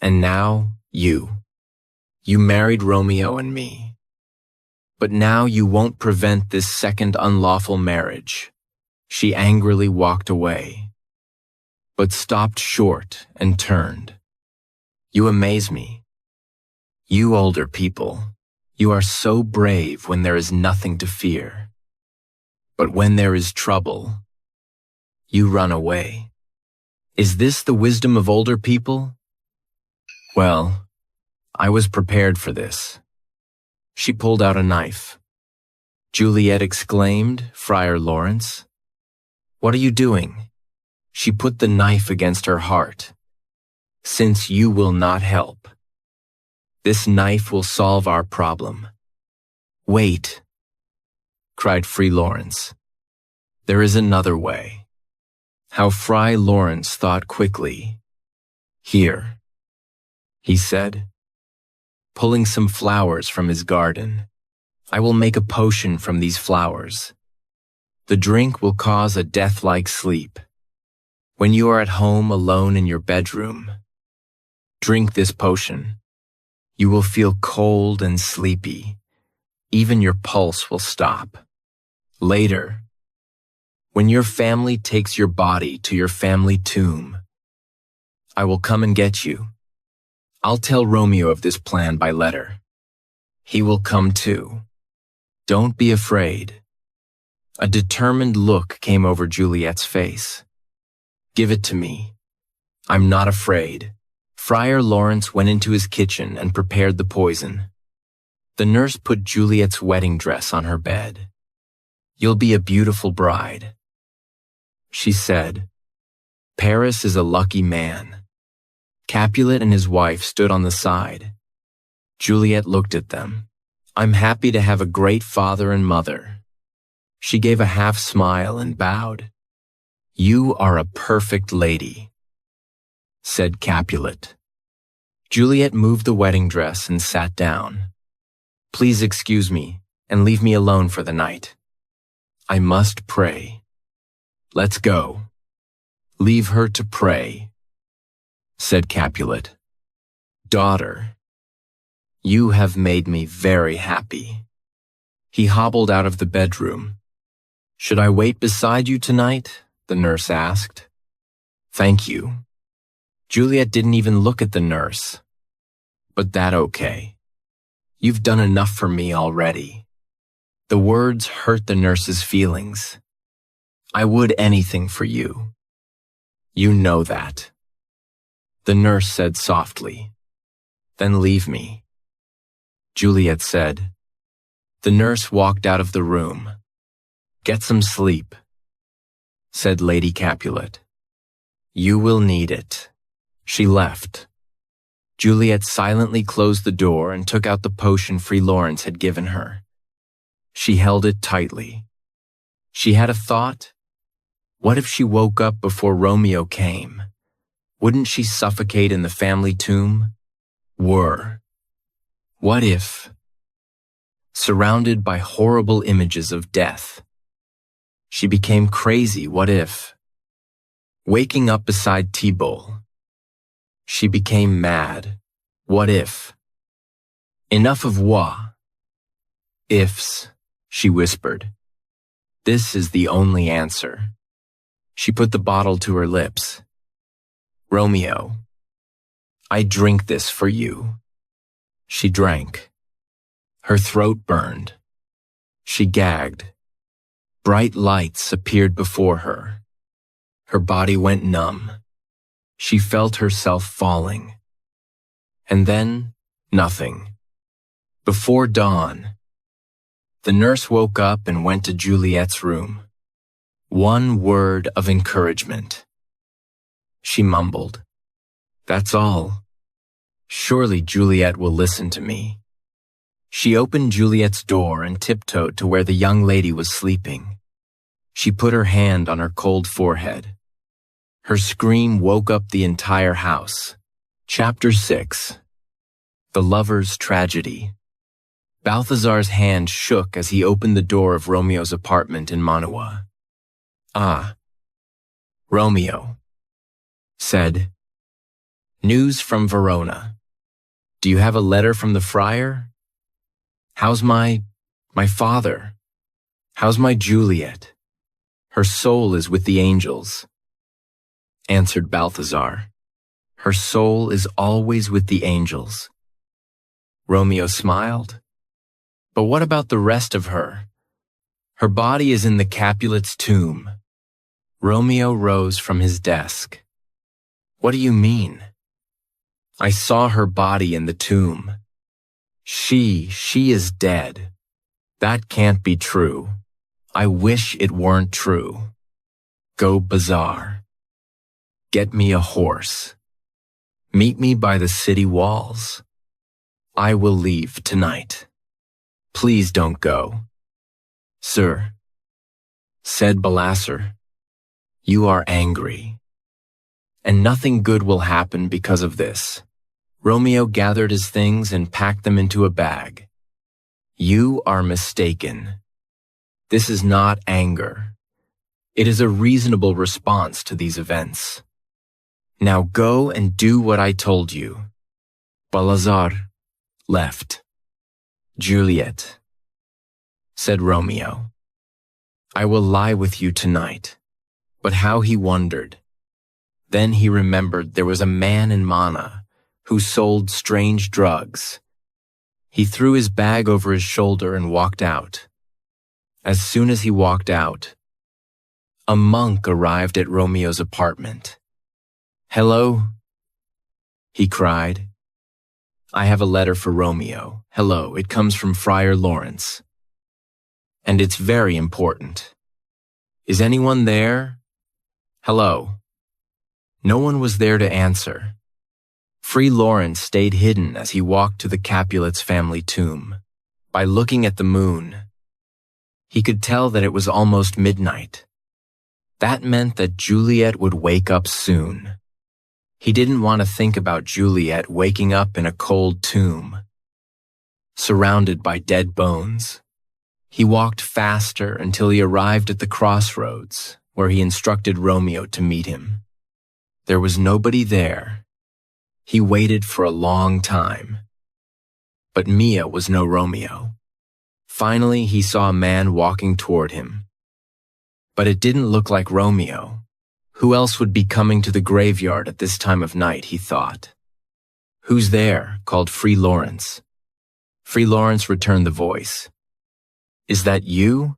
and now you. You married Romeo and me. But now you won't prevent this second unlawful marriage. She angrily walked away, but stopped short and turned. You amaze me. You older people, you are so brave when there is nothing to fear. But when there is trouble, you run away. Is this the wisdom of older people? Well, I was prepared for this. She pulled out a knife. Juliet exclaimed, Friar Lawrence. What are you doing? She put the knife against her heart. Since you will not help, this knife will solve our problem. Wait, cried Free Lawrence. There is another way. How Fry Lawrence thought quickly. Here, he said, pulling some flowers from his garden. I will make a potion from these flowers. The drink will cause a death-like sleep. When you are at home alone in your bedroom, drink this potion. You will feel cold and sleepy. Even your pulse will stop. Later, when your family takes your body to your family tomb, I will come and get you. I'll tell Romeo of this plan by letter. He will come too. Don't be afraid. A determined look came over Juliet's face. Give it to me. I'm not afraid. Friar Lawrence went into his kitchen and prepared the poison. The nurse put Juliet's wedding dress on her bed. You'll be a beautiful bride, she said. Paris is a lucky man. Capulet and his wife stood on the side. Juliet looked at them. I'm happy to have a great father and mother. She gave a half smile and bowed. You are a perfect lady, said Capulet. Juliet moved the wedding dress and sat down. Please excuse me and leave me alone for the night. I must pray. Let's go. Leave her to pray, said Capulet. Daughter, you have made me very happy. He hobbled out of the bedroom. Should I wait beside you tonight? The nurse asked. Thank you. Juliet didn't even look at the nurse. But that okay. You've done enough for me already. The words hurt the nurse's feelings. I would anything for you. You know that. The nurse said softly. Then leave me. Juliet said. The nurse walked out of the room. Get some sleep, said Lady Capulet. You will need it. She left. Juliet silently closed the door and took out the potion Free Lawrence had given her. She held it tightly. She had a thought. What if she woke up before Romeo came? Wouldn't she suffocate in the family tomb? What if? Surrounded by horrible images of death. She became crazy, what if? Waking up beside Thibault. She became mad, what if? Enough of what ifs, she whispered. This is the only answer. She put the bottle to her lips. Romeo, I drink this for you. She drank. Her throat burned. She gagged. Bright lights appeared before her. Her body went numb. She felt herself falling. And then, nothing. Before dawn, The nurse woke up and went to Juliet's room. One word of encouragement. She mumbled, "That's all. Surely Juliet will listen to me." She opened Juliet's door and tiptoed to where the young lady was sleeping. She put her hand on her cold forehead. Her scream woke up the entire house. Chapter 6. The Lover's Tragedy. Balthazar's hand shook as he opened the door of Romeo's apartment in Mantua. "Ah, Romeo," said. "News from Verona. Do you have a letter from the friar? How's my father? How's my Juliet? Her soul is with the angels," answered Balthazar. "Her soul is always with the angels." Romeo smiled. "But what about the rest of her? Her body is in the Capulet's tomb." Romeo rose from his desk. "What do you mean?" "I saw her body in the tomb. She is dead. That can't be true. I wish it weren't true. Go bazaar. Get me a horse. Meet me by the city walls. I will leave tonight. Please don't go." "Sir," said Balasar, "you are angry, and nothing good will happen because of this." Romeo gathered his things and packed them into a bag. "You are mistaken. This is not anger. It is a reasonable response to these events. Now go and do what I told you." Balthazar left. "Juliet," said Romeo, "I will lie with you tonight." But how he wondered. Then he remembered there was a man in Mana who sold strange drugs. He threw his bag over his shoulder and walked out. As soon as he walked out, a monk arrived at Romeo's apartment. "Hello," he cried. "I have a letter for Romeo. Hello, it comes from Friar Lawrence. And it's very important. Is anyone there? Hello." No one was there to answer. Free Lawrence stayed hidden as he walked to the Capulet's family tomb. By looking at the moon, he could tell that it was almost midnight. That meant that Juliet would wake up soon. He didn't want to think about Juliet waking up in a cold tomb, surrounded by dead bones. He walked faster until he arrived at the crossroads, where he instructed Romeo to meet him. There was nobody there. He waited for a long time. But Mia was no Romeo. Finally, he saw a man walking toward him. But it didn't look like Romeo. Who else would be coming to the graveyard at this time of night, he thought. "Who's there?" called Free Lawrence. Free Lawrence returned the voice. "Is that you?"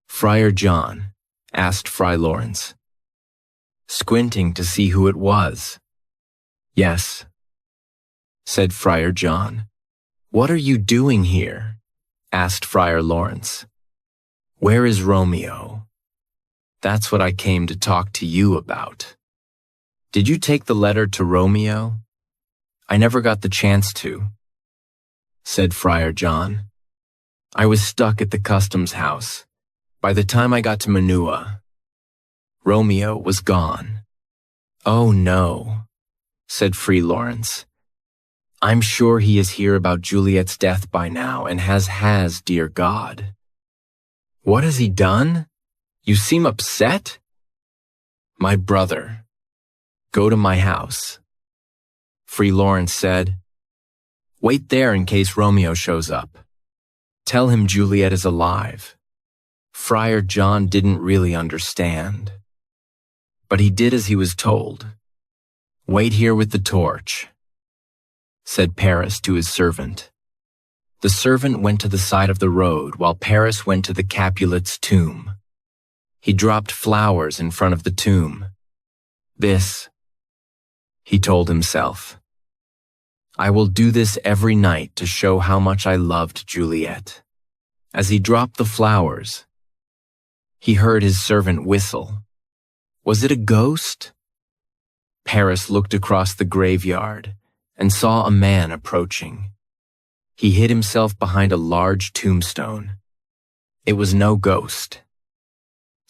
"Friar John?" asked Fry Lawrence, squinting to see who it was. "Yes," said Friar John. "What are you doing here?" asked Friar Lawrence. "Where is Romeo?" "That's what I came to talk to you about." "Did you take the letter to Romeo?" "I never got the chance to," said Friar John. "I was stuck at the customs house. By the time I got to Manua, Romeo was gone." "Oh no," said Free Lawrence. "I'm sure he is here about Juliet's death by now and has, dear God." "What has he done? You seem upset." "My brother. Go to my house." Free Lawrence said, "Wait there in case Romeo shows up. Tell him Juliet is alive." Friar John didn't really understand, but he did as he was told. "Wait here with the torch," said Paris to his servant. The servant went to the side of the road while Paris went to the Capulet's tomb. He dropped flowers in front of the tomb. "This," he told himself. "I will do this every night to show how much I loved Juliet." As he dropped the flowers, he heard his servant whistle. Was it a ghost? Paris looked across the graveyard and saw a man approaching. He hid himself behind a large tombstone. It was no ghost,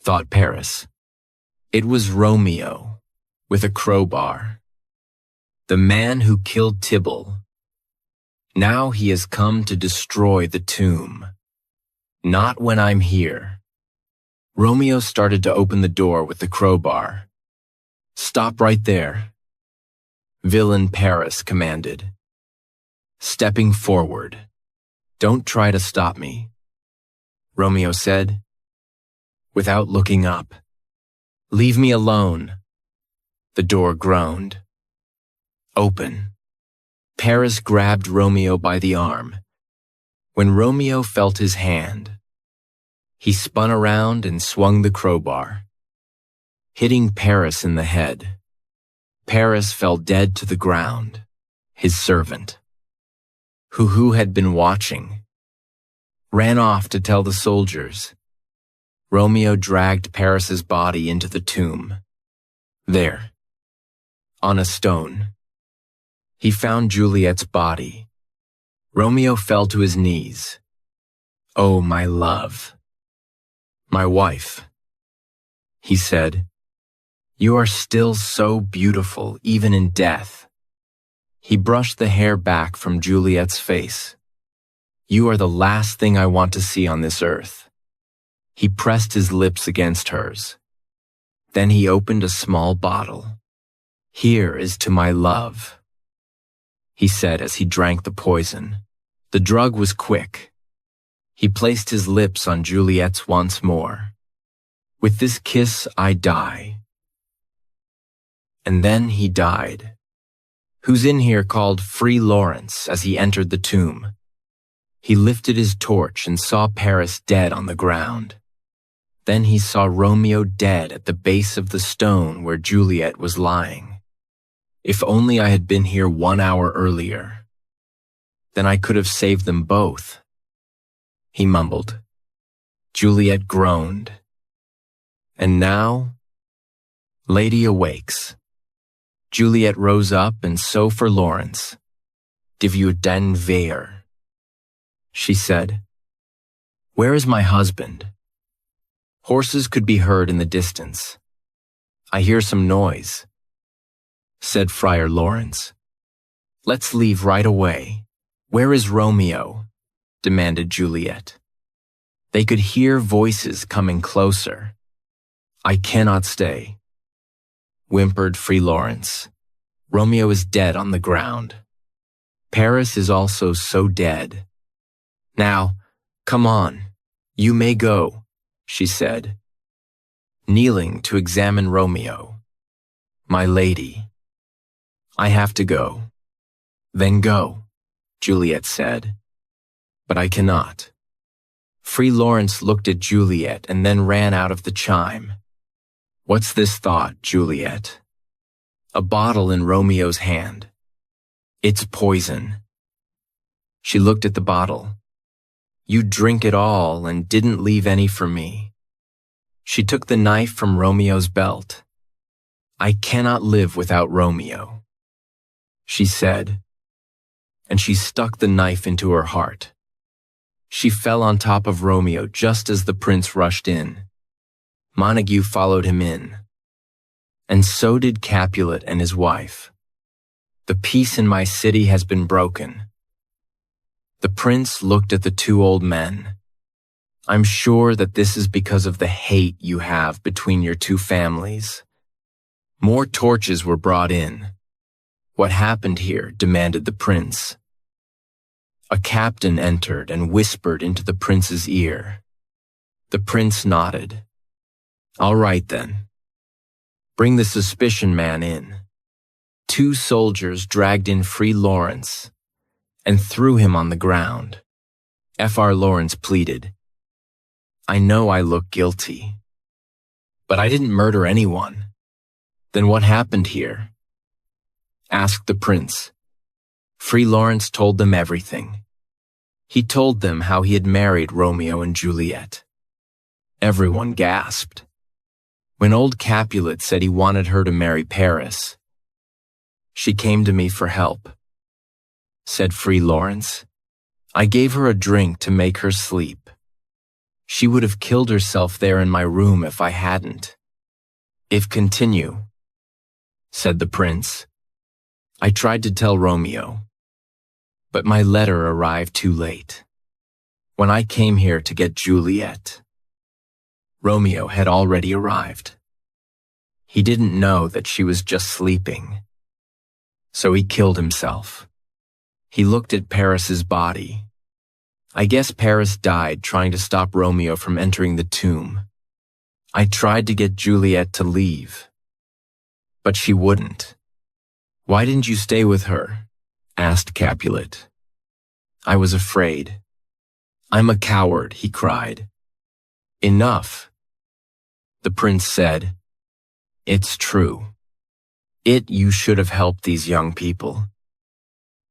thought Paris. It was Romeo with a crowbar. The man who killed Tybalt. Now he has come to destroy the tomb. Not when I'm here. Romeo started to open the door with the crowbar. Stop right there, villain Paris commanded. Stepping forward. Don't try to stop me, Romeo said, without looking up. Leave me alone. The door groaned. Open. Paris grabbed Romeo by the arm. When Romeo felt his hand, he spun around and swung the crowbar, hitting Paris in the head. Paris fell dead to the ground. His servant, who had been watching, ran off to tell the soldiers. Romeo dragged Paris's body into the tomb. There, on a stone, he found Juliet's body. Romeo fell to his knees. Oh, my love, my wife, he said. You are still so beautiful, even in death. He brushed the hair back from Juliet's face. You are the last thing I want to see on this earth. He pressed his lips against hers. Then he opened a small bottle. Here is to my love, he said as he drank the poison. The drug was quick. He placed his lips on Juliet's once more. With this kiss, I die. And then he died. Who's in here called Free Lawrence as he entered the tomb. He lifted his torch and saw Paris dead on the ground. Then he saw Romeo dead at the base of the stone where Juliet was lying. If only I had been here 1 hour earlier. Then I could have saved them both, he mumbled. Juliet groaned. And now, Lady awakes. Juliet rose up and so for Lawrence. Dieu den veer, she said. Where is my husband? Horses could be heard in the distance. I hear some noise, said Friar Lawrence. Let's leave right away. Where is Romeo? Demanded Juliet. They could hear voices coming closer. I cannot stay, whimpered Free Lawrence. Romeo is dead on the ground. Paris is also so dead. Now, come on, you may go, she said, kneeling to examine Romeo. My lady, I have to go. Then go, Juliet said. But I cannot. Free Lawrence looked at Juliet and then ran out of the chime. What's this thought, Juliet? A bottle in Romeo's hand. It's poison. She looked at the bottle. You drink it all and didn't leave any for me. She took the knife from Romeo's belt. I cannot live without Romeo, she said, and she stuck the knife into her heart. She fell on top of Romeo just as the prince rushed in. Montague followed him in. And so did Capulet and his wife. The peace in my city has been broken. The prince looked at the two old men. I'm sure that this is because of the hate you have between your two families. More torches were brought in. What happened here? Demanded the prince. A captain entered and whispered into the prince's ear. The prince nodded. All right then. Bring the suspicion man in. Two soldiers dragged in Free Lawrence and threw him on the ground. Fr. Lawrence pleaded. I know I look guilty, but I didn't murder anyone. Then what happened here? Asked the prince. Free Lawrence told them everything. He told them how he had married Romeo and Juliet. Everyone gasped. When old Capulet said he wanted her to marry Paris, "She came to me for help," said Free Lawrence. "I gave her a drink to make her sleep. She would have killed herself there in my room if I hadn't." "If continue," said the prince. "I tried to tell Romeo, but my letter arrived too late. When I came here to get Juliet, Romeo had already arrived. He didn't know that she was just sleeping, so he killed himself. He looked at Paris's body. I guess Paris died trying to stop Romeo from entering the tomb. I tried to get Juliet to leave, but she wouldn't." "Why didn't you stay with her?" asked Capulet. "I was afraid." "I'm a coward," he cried. "Enough," the prince said. "It's true. You should have helped these young people.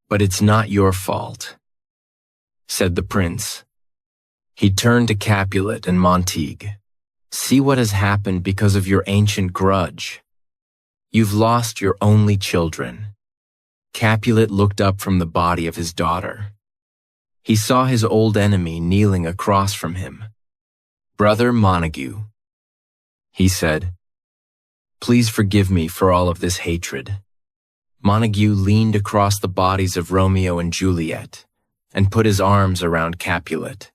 But it's not your fault," said the prince. He turned to Capulet and Montague. "See what has happened because of your ancient grudge. You've lost your only children." Capulet looked up from the body of his daughter. He saw his old enemy kneeling across from him. "Brother Montague," he said, "please forgive me for all of this hatred." Montague leaned across the bodies of Romeo and Juliet and put his arms around Capulet.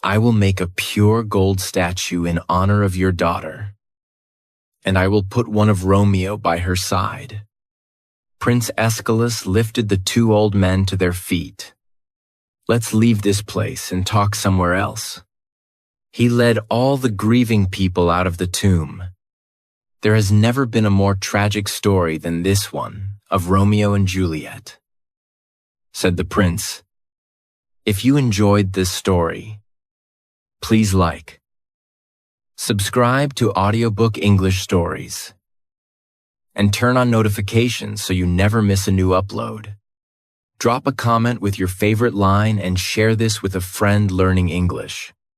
"I will make a pure gold statue in honor of your daughter, and I will put one of Romeo by her side." Prince Aeschylus lifted the two old men to their feet. "Let's leave this place and talk somewhere else." He led all the grieving people out of the tomb. There has never been a more tragic story than this one of Romeo and Juliet, said the prince. If you enjoyed this story, please like, subscribe to Audiobook English Stories, and turn on notifications so you never miss a new upload. Drop a comment with your favorite line and share this with a friend learning English.